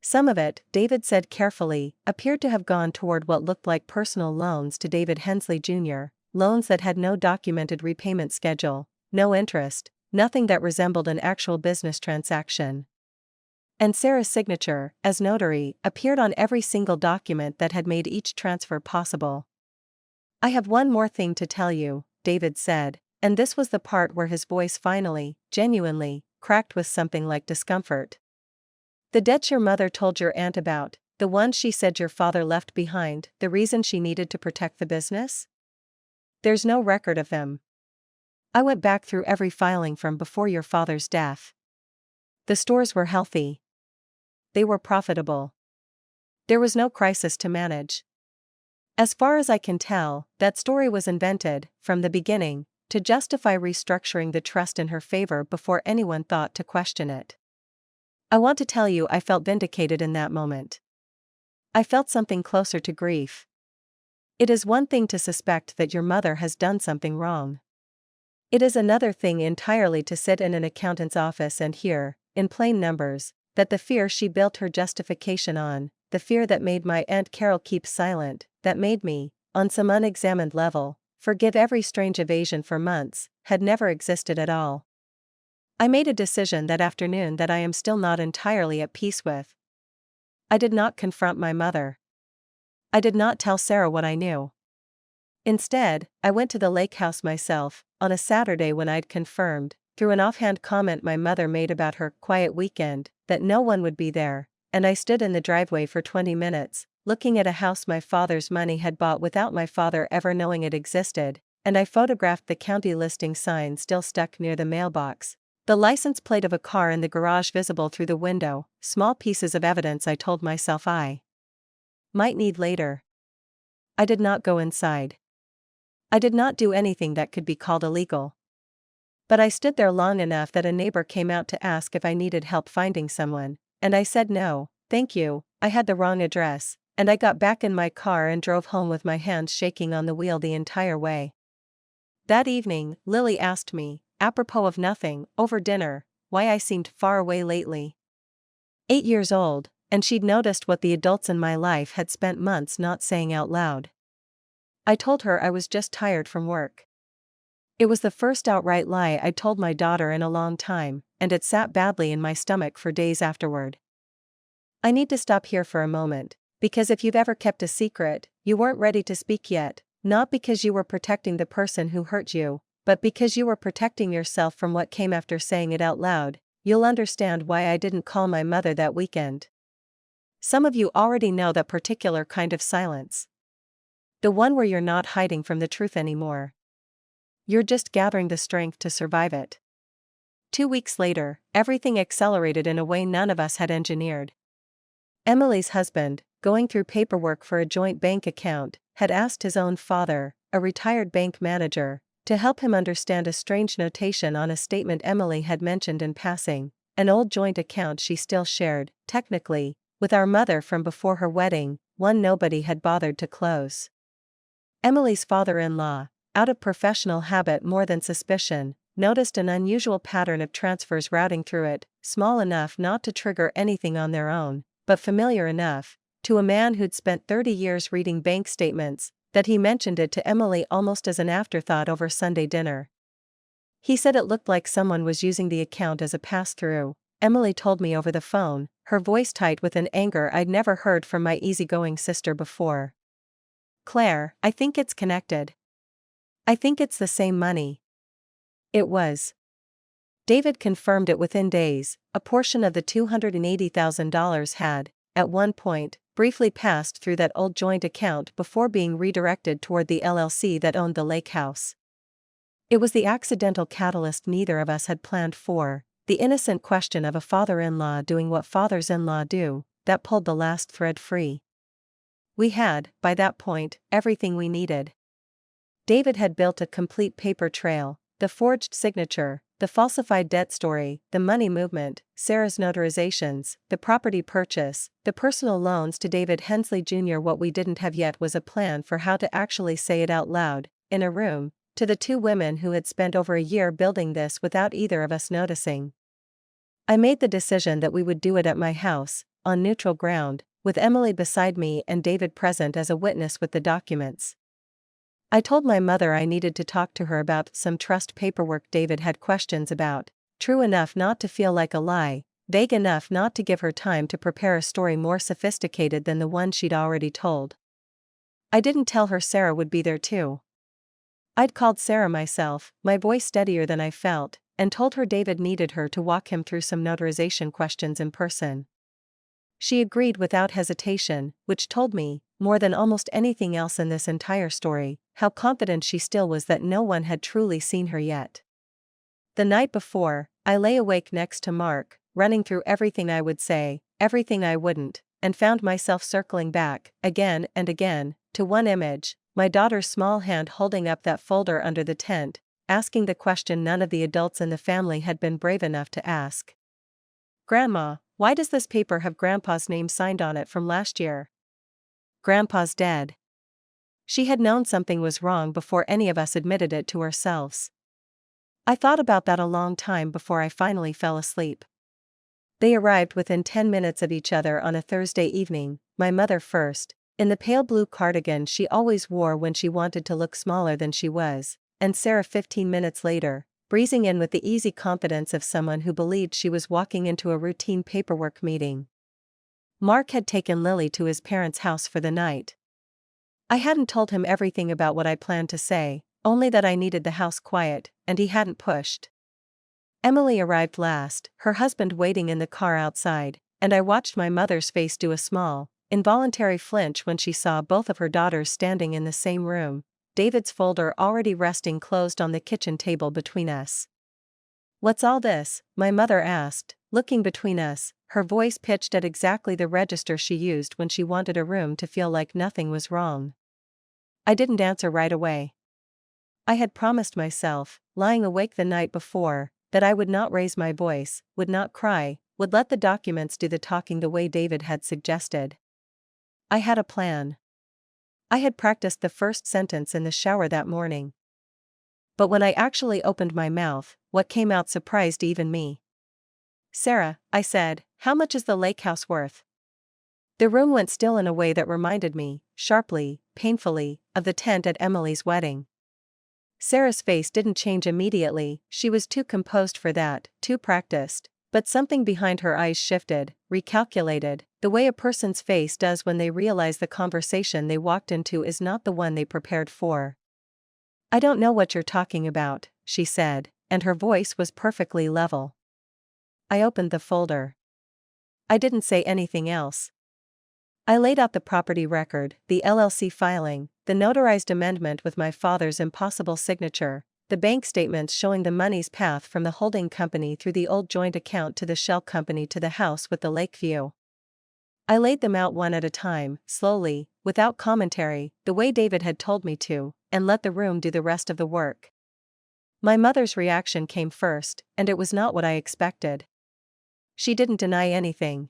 Some of it, David said carefully, appeared to have gone toward what looked like personal loans to David Hensley Jr., loans that had no documented repayment schedule, no interest, nothing that resembled an actual business transaction. And Sarah's signature, as notary, appeared on every single document that had made each transfer possible. "I have one more thing to tell you," David said, and this was the part where his voice finally, genuinely, cracked with something like discomfort. "The debts your mother told your aunt about, the ones she said your father left behind, the reason she needed to protect the business? There's no record of them. I went back through every filing from before your father's death. The stores were healthy. They were profitable. There was no crisis to manage. As far as I can tell, that story was invented, from the beginning, to justify restructuring the trust in her favor before anyone thought to question it. I want to tell you I felt vindicated in that moment. I felt something closer to grief. It is one thing to suspect that your mother has done something wrong. It is another thing entirely to sit in an accountant's office and hear, in plain numbers, that the fear she built her justification on, the fear that made my Aunt Carol keep silent, that made me, on some unexamined level, forgive every strange evasion for months, had never existed at all. I made a decision that afternoon that I am still not entirely at peace with. I did not confront my mother. I did not tell Sarah what I knew. Instead, I went to the lake house myself, on a Saturday when I'd confirmed, through an offhand comment my mother made about her quiet weekend, that no one would be there, and I stood in the driveway for 20 minutes, looking at a house my father's money had bought without my father ever knowing it existed, and I photographed the county listing sign still stuck near the mailbox, the license plate of a car in the garage visible through the window, small pieces of evidence I told myself I might need later. I did not go inside. I did not do anything that could be called illegal. But I stood there long enough that a neighbor came out to ask if I needed help finding someone, and I said no, thank you, I had the wrong address, and I got back in my car and drove home with my hands shaking on the wheel the entire way. That evening, Lily asked me, apropos of nothing, over dinner, why I seemed far away lately. 8 years old, and she'd noticed what the adults in my life had spent months not saying out loud. I told her I was just tired from work. It was the first outright lie I'd told my daughter in a long time, and it sat badly in my stomach for days afterward. I need to stop here for a moment, because if you've ever kept a secret, you weren't ready to speak yet, Not because you were protecting the person who hurt you, but because you were protecting yourself from what came after saying it out loud. You'll understand why I didn't call my mother that weekend. Some of you already know that particular kind of silence. The one where you're not hiding from the truth anymore. You're just gathering the strength to survive it. 2 weeks later, everything accelerated in a way none of us had engineered. Emily's husband, going through paperwork for a joint bank account, had asked his own father, a retired bank manager, to help him understand a strange notation on a statement Emily had mentioned in passing, an old joint account she still shared, technically, with our mother from before her wedding, one nobody had bothered to close. Emily's father-in-law, out of professional habit more than suspicion, noticed an unusual pattern of transfers routing through it, small enough not to trigger anything on their own, but familiar enough, to a man who'd spent 30 years reading bank statements, that he mentioned it to Emily almost as an afterthought over Sunday dinner. He said it looked like someone was using the account as a pass-through. Emily told me over the phone, her voice tight with an anger I'd never heard from my easygoing sister before. "Claire, I think it's connected. I think it's the same money." It was. David confirmed it within days. A portion of the $280,000 had, at one point, briefly passed through that old joint account before being redirected toward the LLC that owned the lake house. It was the accidental catalyst neither of us had planned for, the innocent question of a father-in-law doing what fathers-in-law do, that pulled the last thread free. We had, by that point, everything we needed. David had built a complete paper trail, the forged signature, the falsified debt story, the money movement, Sarah's notarizations, the property purchase, the personal loans to David Hensley Jr. What we didn't have yet was a plan for how to actually say it out loud, in a room, to the two women who had spent over a year building this without either of us noticing. I made the decision that we would do it at my house, on neutral ground, with Emily beside me and David present as a witness with the documents. I told my mother I needed to talk to her about some trust paperwork David had questions about, true enough not to feel like a lie, vague enough not to give her time to prepare a story more sophisticated than the one she'd already told. I didn't tell her Sarah would be there too. I'd called Sarah myself, my voice steadier than I felt, and told her David needed her to walk him through some notarization questions in person. She agreed without hesitation, which told me, more than almost anything else in this entire story, how confident she still was that no one had truly seen her yet. The night before, I lay awake next to Mark, running through everything I would say, everything I wouldn't, and found myself circling back, again and again, to one image, my daughter's small hand holding up that folder under the tent, asking the question none of the adults in the family had been brave enough to ask. "Grandma, why does this paper have Grandpa's name signed on it from last year?" "Grandpa's dead." She had known something was wrong before any of us admitted it to ourselves. I thought about that a long time before I finally fell asleep. They arrived within 10 minutes of each other on a Thursday evening, my mother first, in the pale blue cardigan she always wore when she wanted to look smaller than she was, and Sarah 15 minutes later, breezing in with the easy confidence of someone who believed she was walking into a routine paperwork meeting. Mark had taken Lily to his parents' house for the night. I hadn't told him everything about what I planned to say, only that I needed the house quiet, and he hadn't pushed. Emily arrived last, her husband waiting in the car outside, and I watched my mother's face do a small, involuntary flinch when she saw both of her daughters standing in the same room, David's folder already resting closed on the kitchen table between us. "What's all this?" my mother asked, looking between us, her voice pitched at exactly the register she used when she wanted a room to feel like nothing was wrong. I didn't answer right away. I had promised myself, lying awake the night before, that I would not raise my voice, would not cry, would let the documents do the talking the way David had suggested. I had a plan. I had practiced the first sentence in the shower that morning. But when I actually opened my mouth, what came out surprised even me. "Sarah," I said, "how much is the lake house worth?" The room went still in a way that reminded me, sharply, painfully, of the tent at Emily's wedding. Sarah's face didn't change immediately, she was too composed for that, too practiced, But something behind her eyes shifted, recalculated, the way a person's face does when they realize the conversation they walked into is not the one they prepared for. "I don't know what you're talking about," she said, and her voice was perfectly level. I opened the folder. I didn't say anything else. I laid out the property record, the LLC filing, the notarized amendment with my father's impossible signature, the bank statements showing the money's path from the holding company through the old joint account to the shell company to the house with the lake view. I laid them out one at a time, slowly, without commentary, the way David had told me to, and let the room do the rest of the work. My mother's reaction came first, and it was not what I expected. She didn't deny anything.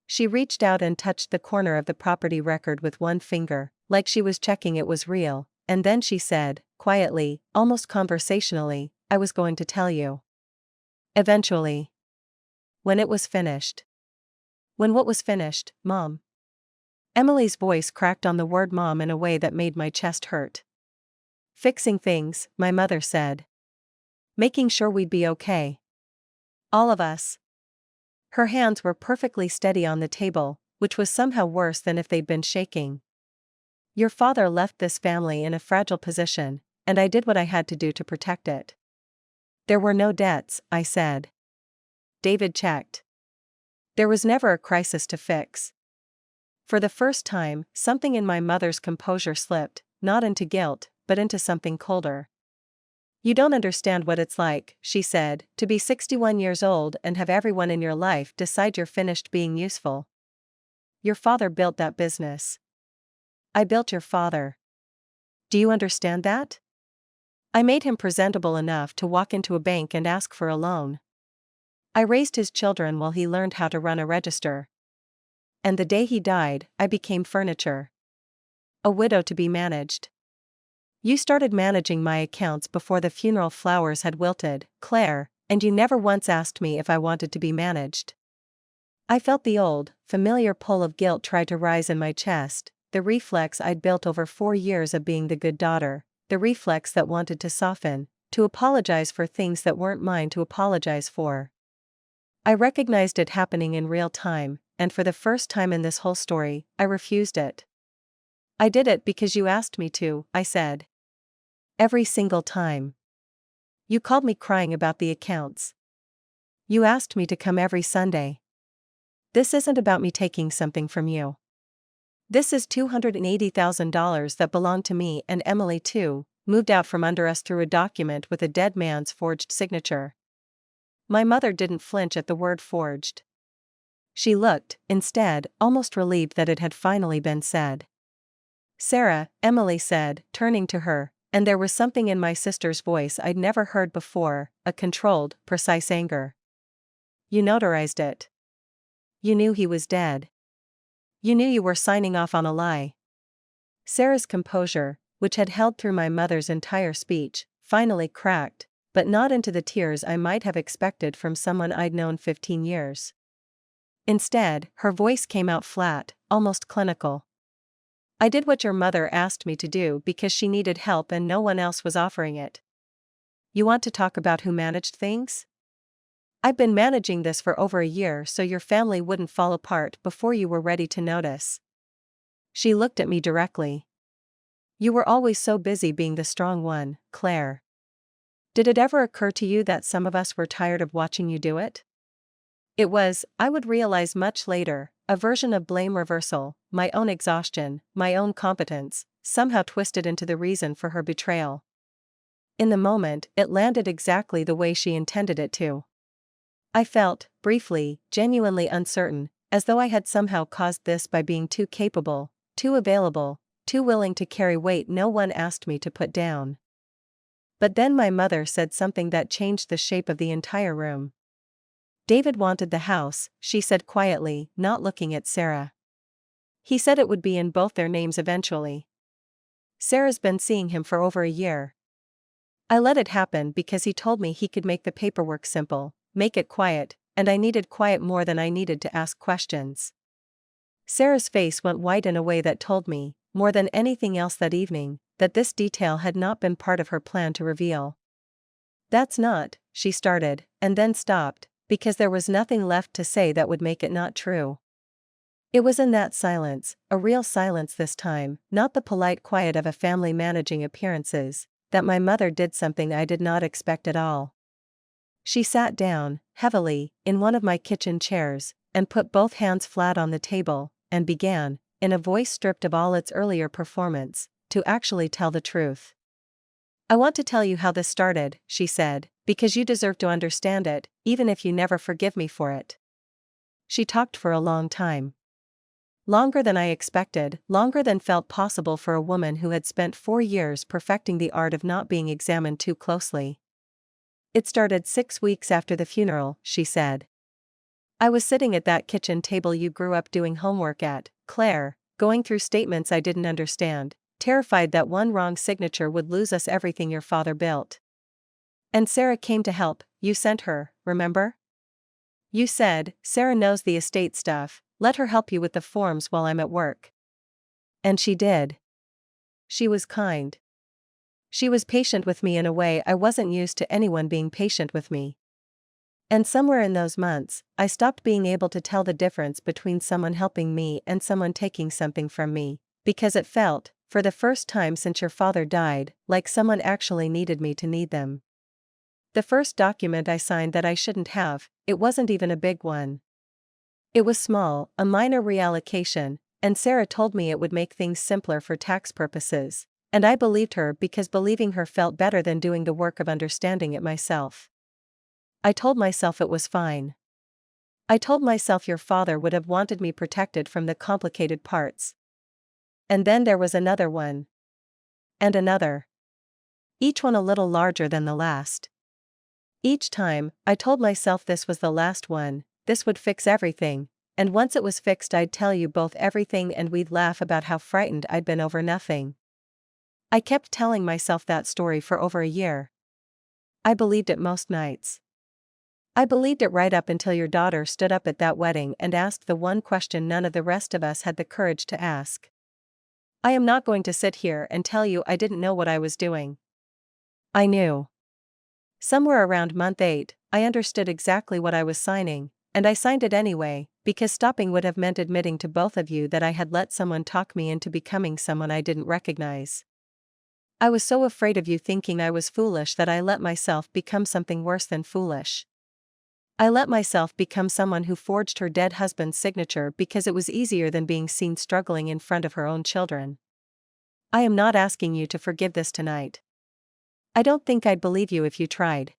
She reached out and touched the corner of the property record with one finger, like she was checking it was real, and then she said, quietly, almost conversationally, "I was going to tell you. Eventually. When it was finished." "When what was finished, Mom?" Emily's voice cracked on the word mom in a way that made my chest hurt. "Fixing things," my mother said. "Making sure we'd be okay. All of us." Her hands were perfectly steady on the table, which was somehow worse than if they'd been shaking. "Your father left this family in a fragile position, and I did what I had to do to protect it." "There were no debts," I said. David checked. "There was never a crisis to fix." For the first time, something in my mother's composure slipped, not into guilt, but into something colder. "You don't understand what it's like," she said, "to be 61 years old and have everyone in your life decide you're finished being useful. Your father built that business. I built your father. Do you understand that? I made him presentable enough to walk into a bank and ask for a loan. I raised his children while he learned how to run a register. And the day he died, I became furniture. A widow to be managed. You started managing my accounts before the funeral flowers had wilted, Claire, and you never once asked me if I wanted to be managed." I felt the old, familiar pull of guilt try to rise in my chest, the reflex I'd built over 4 years of being the good daughter, the reflex that wanted to soften, to apologize for things that weren't mine to apologize for. I recognized it happening in real time, and for the first time in this whole story, I refused it. "I did it because you asked me to," I said. "Every single time. You called me crying about the accounts. You asked me to come every Sunday. This isn't about me taking something from you. This is $280,000 that belonged to me and Emily too, moved out from under us through a document with a dead man's forged signature." My mother didn't flinch at the word forged. She looked, instead, almost relieved that it had finally been said. "Sarah," Emily said, turning to her, and there was something in my sister's voice I'd never heard before, a controlled, precise anger. "You notarized it. You knew he was dead. You knew you were signing off on a lie." Sarah's composure, which had held through my mother's entire speech, finally cracked, but not into the tears I might have expected from someone I'd known 15 years. Instead, her voice came out flat, almost clinical. "I did what your mother asked me to do because she needed help and no one else was offering it. You want to talk about who managed things? I've been managing this for over a year so your family wouldn't fall apart before you were ready to notice." She looked at me directly. "You were always so busy being the strong one, Claire. Did it ever occur to you that some of us were tired of watching you do it?" It was, I would realize much later, a version of blame reversal, my own exhaustion, my own competence, somehow twisted into the reason for her betrayal. In the moment, it landed exactly the way she intended it to. I felt, briefly, genuinely uncertain, as though I had somehow caused this by being too capable, too available, too willing to carry weight no one asked me to put down. But then my mother said something that changed the shape of the entire room. "David wanted the house," she said quietly, not looking at Sarah. "He said it would be in both their names eventually. Sarah's been seeing him for over a year. I let it happen because he told me he could make the paperwork simple, make it quiet, and I needed quiet more than I needed to ask questions." Sarah's face went white in a way that told me, more than anything else that evening, that this detail had not been part of her plan to reveal. "That's not," she started, and then stopped, because there was nothing left to say that would make it not true. It was in that silence, a real silence this time, not the polite quiet of a family managing appearances, that my mother did something I did not expect at all. She sat down, heavily, in one of my kitchen chairs, and put both hands flat on the table, and began, in a voice stripped of all its earlier performance, to actually tell the truth. "I want to tell you how this started," she said, "because you deserve to understand it, even if you never forgive me for it." She talked for a long time. Longer than I expected, longer than felt possible for a woman who had spent 4 years perfecting the art of not being examined too closely. "It started 6 weeks after the funeral," she said. "I was sitting at that kitchen table you grew up doing homework at, Claire, going through statements I didn't understand, terrified that one wrong signature would lose us everything your father built. And Sarah came to help. You sent her, remember? You said, 'Sarah knows the estate stuff, let her help you with the forms while I'm at work.' And she did. She was kind. She was patient with me in a way I wasn't used to anyone being patient with me. And somewhere in those months, I stopped being able to tell the difference between someone helping me and someone taking something from me, because it felt, for the first time since your father died, like someone actually needed me to need them. The first document I signed that I shouldn't have, it wasn't even a big one. It was small, a minor reallocation, and Sarah told me it would make things simpler for tax purposes, and I believed her because believing her felt better than doing the work of understanding it myself. I told myself it was fine. I told myself your father would have wanted me protected from the complicated parts. And then there was another one. And another. Each one a little larger than the last. Each time, I told myself this was the last one, this would fix everything, and once it was fixed I'd tell you both everything and we'd laugh about how frightened I'd been over nothing. I kept telling myself that story for over a year. I believed it most nights. I believed it right up until your daughter stood up at that wedding and asked the one question none of the rest of us had the courage to ask. I am not going to sit here and tell you I didn't know what I was doing. I knew. Somewhere around month 8, I understood exactly what I was signing, and I signed it anyway, because stopping would have meant admitting to both of you that I had let someone talk me into becoming someone I didn't recognize. I was so afraid of you thinking I was foolish that I let myself become something worse than foolish. I let myself become someone who forged her dead husband's signature because it was easier than being seen struggling in front of her own children. I am not asking you to forgive this tonight. I don't think I'd believe you if you tried.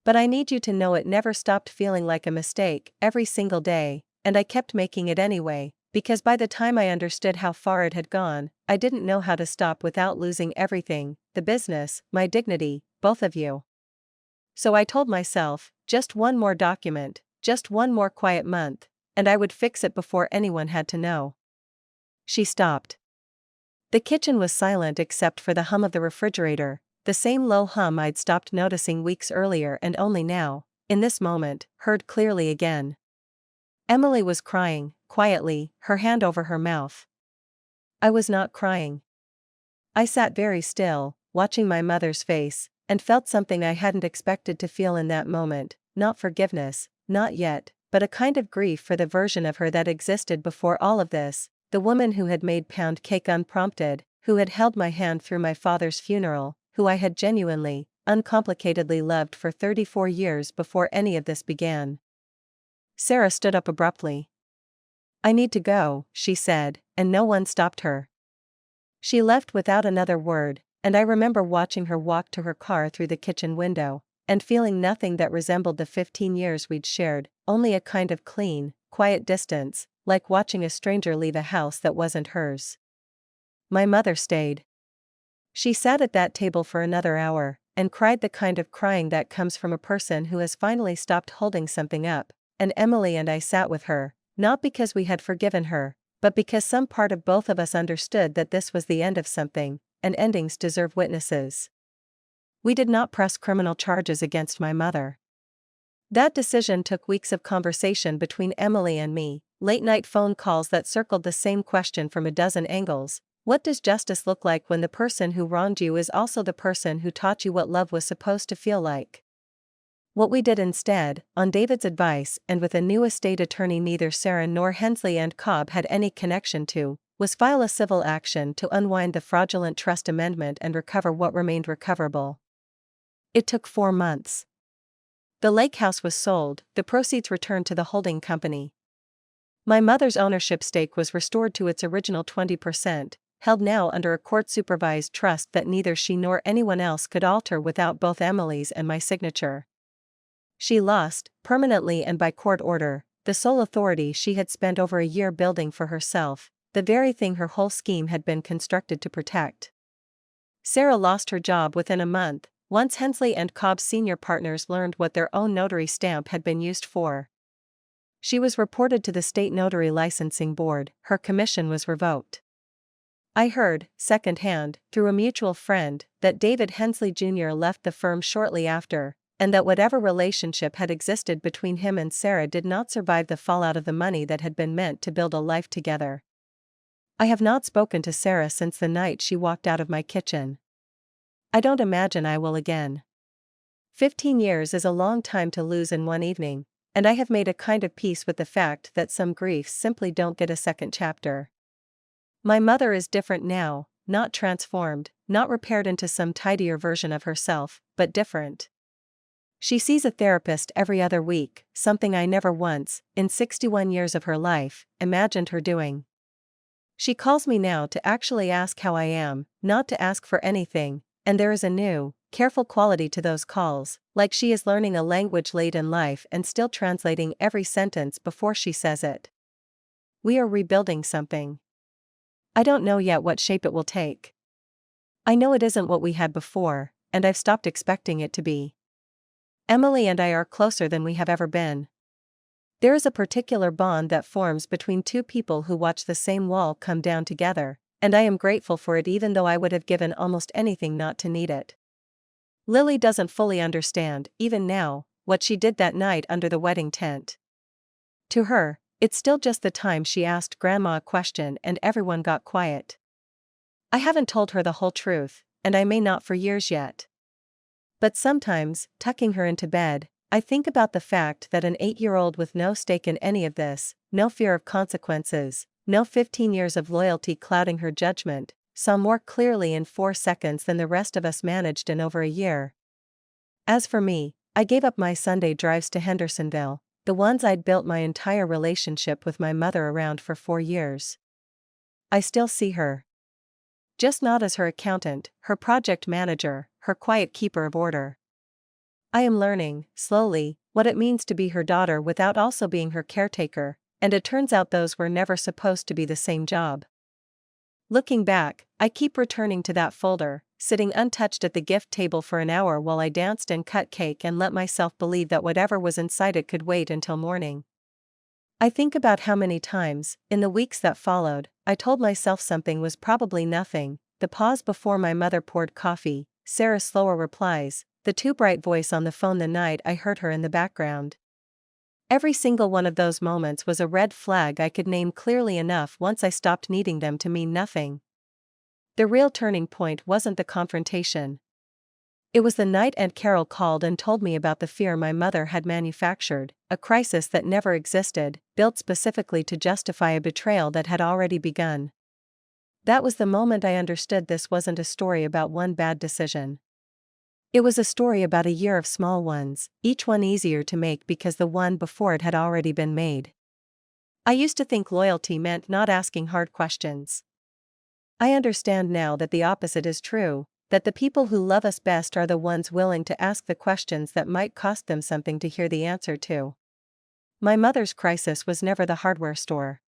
But I need you to know it never stopped feeling like a mistake every single day, and I kept making it anyway, because by the time I understood how far it had gone, I didn't know how to stop without losing everything, the business, my dignity, both of you. So I told myself, just one more document, just one more quiet month, and I would fix it before anyone had to know. She stopped. The kitchen was silent except for the hum of the refrigerator, the same low hum I'd stopped noticing weeks earlier and only now, in this moment, heard clearly again. Emily was crying, quietly, her hand over her mouth. I was not crying. I sat very still, watching my mother's face, and felt something I hadn't expected to feel in that moment, not forgiveness, not yet, but a kind of grief for the version of her that existed before all of this, the woman who had made pound cake unprompted, who had held my hand through my father's funeral, who I had genuinely, uncomplicatedly loved for 34 years before any of this began. Sarah stood up abruptly. I need to go, she said, and no one stopped her. She left without another word, and I remember watching her walk to her car through the kitchen window, and feeling nothing that resembled the 15 years we'd shared, only a kind of clean, quiet distance, like watching a stranger leave a house that wasn't hers. My mother stayed. She sat at that table for another hour, and cried the kind of crying that comes from a person who has finally stopped holding something up, and Emily and I sat with her, not because we had forgiven her, but because some part of both of us understood that this was the end of something, and endings deserve witnesses. We did not press criminal charges against my mother. That decision took weeks of conversation between Emily and me, late-night phone calls that circled the same question from a dozen angles. What does justice look like when the person who wronged you is also the person who taught you what love was supposed to feel like? What we did instead, on David's advice and with a new estate attorney neither Sarah nor Hensley and Cobb had any connection to, was file a civil action to unwind the fraudulent trust amendment and recover what remained recoverable. It took 4 months. The lake house was sold, the proceeds returned to the holding company. My mother's ownership stake was restored to its original 20%, held now under a court-supervised trust that neither she nor anyone else could alter without both Emily's and my signature. She lost, permanently and by court order, the sole authority she had spent over a year building for herself, the very thing her whole scheme had been constructed to protect. Sarah lost her job within a month, once Hensley and Cobb's senior partners learned what their own notary stamp had been used for. She was reported to the State Notary Licensing Board, her commission was revoked. I heard, secondhand, through a mutual friend, that David Hensley Jr. left the firm shortly after, and that whatever relationship had existed between him and Sarah did not survive the fallout of the money that had been meant to build a life together. I have not spoken to Sarah since the night she walked out of my kitchen. I don't imagine I will again. 15 years is a long time to lose in one evening, and I have made a kind of peace with the fact that some griefs simply don't get a second chapter. My mother is different now, not transformed, not repaired into some tidier version of herself, but different. She sees a therapist every other week, something I never once, in 61 years of her life, imagined her doing. She calls me now to actually ask how I am, not to ask for anything, and there is a new, careful quality to those calls, like she is learning a language late in life and still translating every sentence before she says it. We are rebuilding something. I don't know yet what shape it will take. I know it isn't what we had before, and I've stopped expecting it to be. Emily and I are closer than we have ever been. There is a particular bond that forms between two people who watch the same wall come down together, and I am grateful for it even though I would have given almost anything not to need it. Lily doesn't fully understand, even now, what she did that night under the wedding tent. To her, it's still just the time she asked Grandma a question and everyone got quiet. I haven't told her the whole truth, and I may not for years yet. But sometimes, tucking her into bed, I think about the fact that an 8-year-old with no stake in any of this, no fear of consequences, no 15 years of loyalty clouding her judgment, saw more clearly in 4 seconds than the rest of us managed in over a year. As for me, I gave up my Sunday drives to Hendersonville, the ones I'd built my entire relationship with my mother around for 4 years. I still see her. Just not as her accountant, her project manager, her quiet keeper of order. I am learning, slowly, what it means to be her daughter without also being her caretaker, and it turns out those were never supposed to be the same job. Looking back, I keep returning to that folder, sitting untouched at the gift table for an hour while I danced and cut cake and let myself believe that whatever was inside it could wait until morning. I think about how many times, in the weeks that followed, I told myself something was probably nothing, the pause before my mother poured coffee, Sarah's slower replies, the too bright voice on the phone the night I heard her in the background. Every single one of those moments was a red flag I could name clearly enough once I stopped needing them to mean nothing. The real turning point wasn't the confrontation. It was the night Aunt Carol called and told me about the fear my mother had manufactured, a crisis that never existed, built specifically to justify a betrayal that had already begun. That was the moment I understood this wasn't a story about one bad decision. It was a story about a year of small ones, each one easier to make because the one before it had already been made. I used to think loyalty meant not asking hard questions. I understand now that the opposite is true, that the people who love us best are the ones willing to ask the questions that might cost them something to hear the answer to. My mother's crisis was never the hardware store.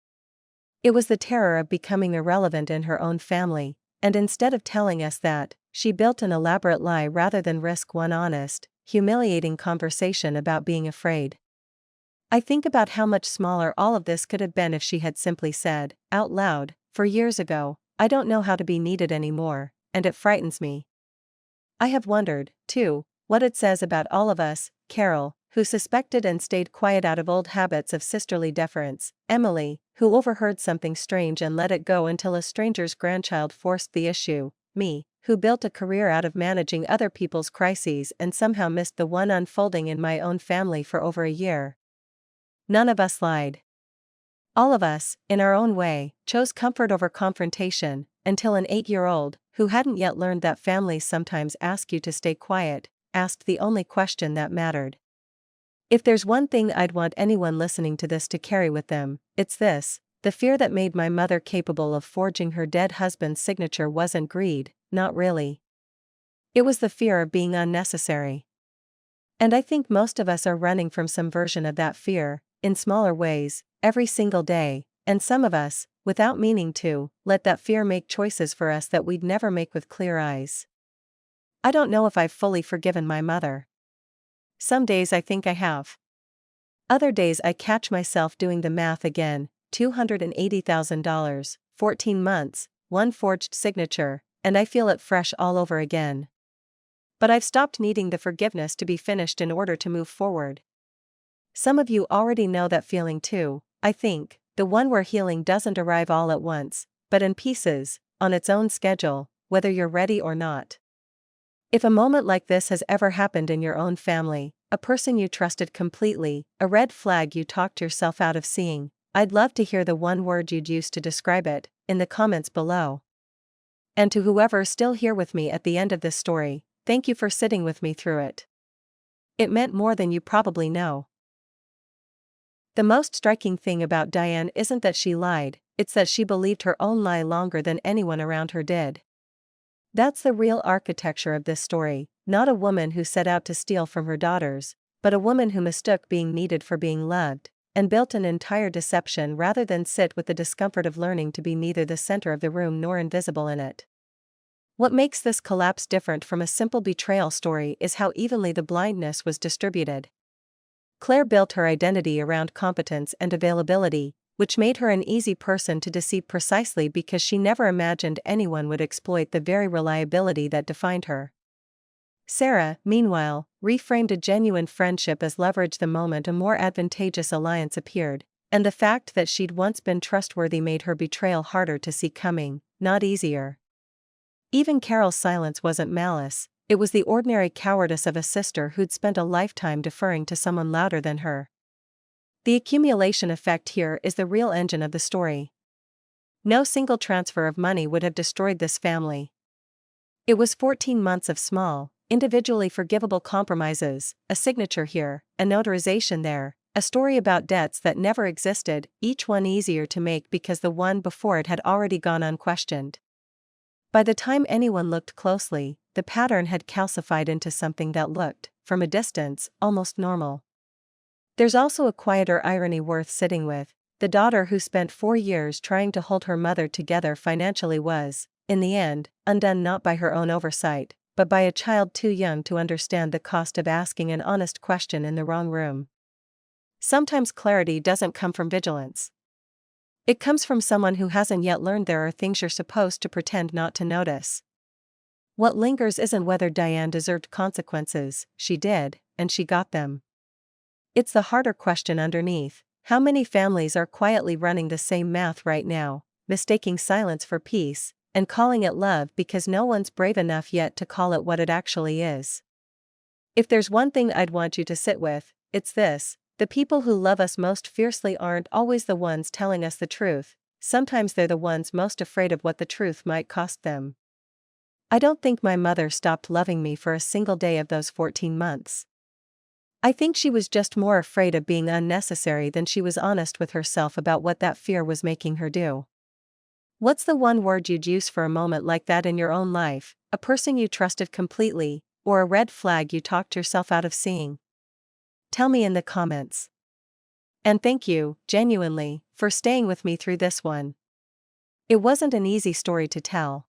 It was the terror of becoming irrelevant in her own family, and instead of telling us that, she built an elaborate lie rather than risk one honest, humiliating conversation about being afraid. I think about how much smaller all of this could have been if she had simply said, out loud, 4 years ago, I don't know how to be needed anymore, and it frightens me. I have wondered, too, what it says about all of us, Carol, who suspected and stayed quiet out of old habits of sisterly deference, Emily, who overheard something strange and let it go until a stranger's grandchild forced the issue, me, who built a career out of managing other people's crises and somehow missed the one unfolding in my own family for over a year. None of us lied. All of us, in our own way, chose comfort over confrontation, until an 8-year-old, who hadn't yet learned that families sometimes ask you to stay quiet, asked the only question that mattered. If there's one thing I'd want anyone listening to this to carry with them, it's this: the fear that made my mother capable of forging her dead husband's signature wasn't greed, not really. It was the fear of being unnecessary. And I think most of us are running from some version of that fear, in smaller ways, every single day, and some of us, without meaning to, let that fear make choices for us that we'd never make with clear eyes. I don't know if I've fully forgiven my mother. Some days I think I have. Other days I catch myself doing the math again: $280,000, 14 months, one forged signature, and I feel it fresh all over again. But I've stopped needing the forgiveness to be finished in order to move forward. Some of you already know that feeling too, I think, the one where healing doesn't arrive all at once, but in pieces, on its own schedule, whether you're ready or not. If a moment like this has ever happened in your own family, a person you trusted completely, a red flag you talked yourself out of seeing, I'd love to hear the one word you'd use to describe it, in the comments below. And to whoever's still here with me at the end of this story, thank you for sitting with me through it. It meant more than you probably know. The most striking thing about Diane isn't that she lied, it's that she believed her own lie longer than anyone around her did. That's the real architecture of this story, not a woman who set out to steal from her daughters, but a woman who mistook being needed for being loved, and built an entire deception rather than sit with the discomfort of learning to be neither the center of the room nor invisible in it. What makes this collapse different from a simple betrayal story is how evenly the blindness was distributed. Claire built her identity around competence and availability, which made her an easy person to deceive precisely because she never imagined anyone would exploit the very reliability that defined her. Sarah, meanwhile, reframed a genuine friendship as leverage the moment a more advantageous alliance appeared, and the fact that she'd once been trustworthy made her betrayal harder to see coming, not easier. Even Carol's silence wasn't malice. It was the ordinary cowardice of a sister who'd spent a lifetime deferring to someone louder than her. The accumulation effect here is the real engine of the story. No single transfer of money would have destroyed this family. It was 14 months of small, individually forgivable compromises, a signature here, a notarization there, a story about debts that never existed, each one easier to make because the one before it had already gone unquestioned. By the time anyone looked closely, the pattern had calcified into something that looked, from a distance, almost normal. There's also a quieter irony worth sitting with. The daughter who spent 4 years trying to hold her mother together financially was, in the end, undone not by her own oversight, but by a child too young to understand the cost of asking an honest question in the wrong room. Sometimes clarity doesn't come from vigilance. It comes from someone who hasn't yet learned there are things you're supposed to pretend not to notice. What lingers isn't whether Diane deserved consequences, she did, and she got them. It's the harder question underneath: how many families are quietly running the same math right now, mistaking silence for peace, and calling it love because no one's brave enough yet to call it what it actually is? If there's one thing I'd want you to sit with, it's this: the people who love us most fiercely aren't always the ones telling us the truth, sometimes they're the ones most afraid of what the truth might cost them. I don't think my mother stopped loving me for a single day of those 14 months. I think she was just more afraid of being unnecessary than she was honest with herself about what that fear was making her do. What's the one word you'd use for a moment like that in your own life, a person you trusted completely, or a red flag you talked yourself out of seeing? Tell me in the comments. And thank you, genuinely, for staying with me through this one. It wasn't an easy story to tell.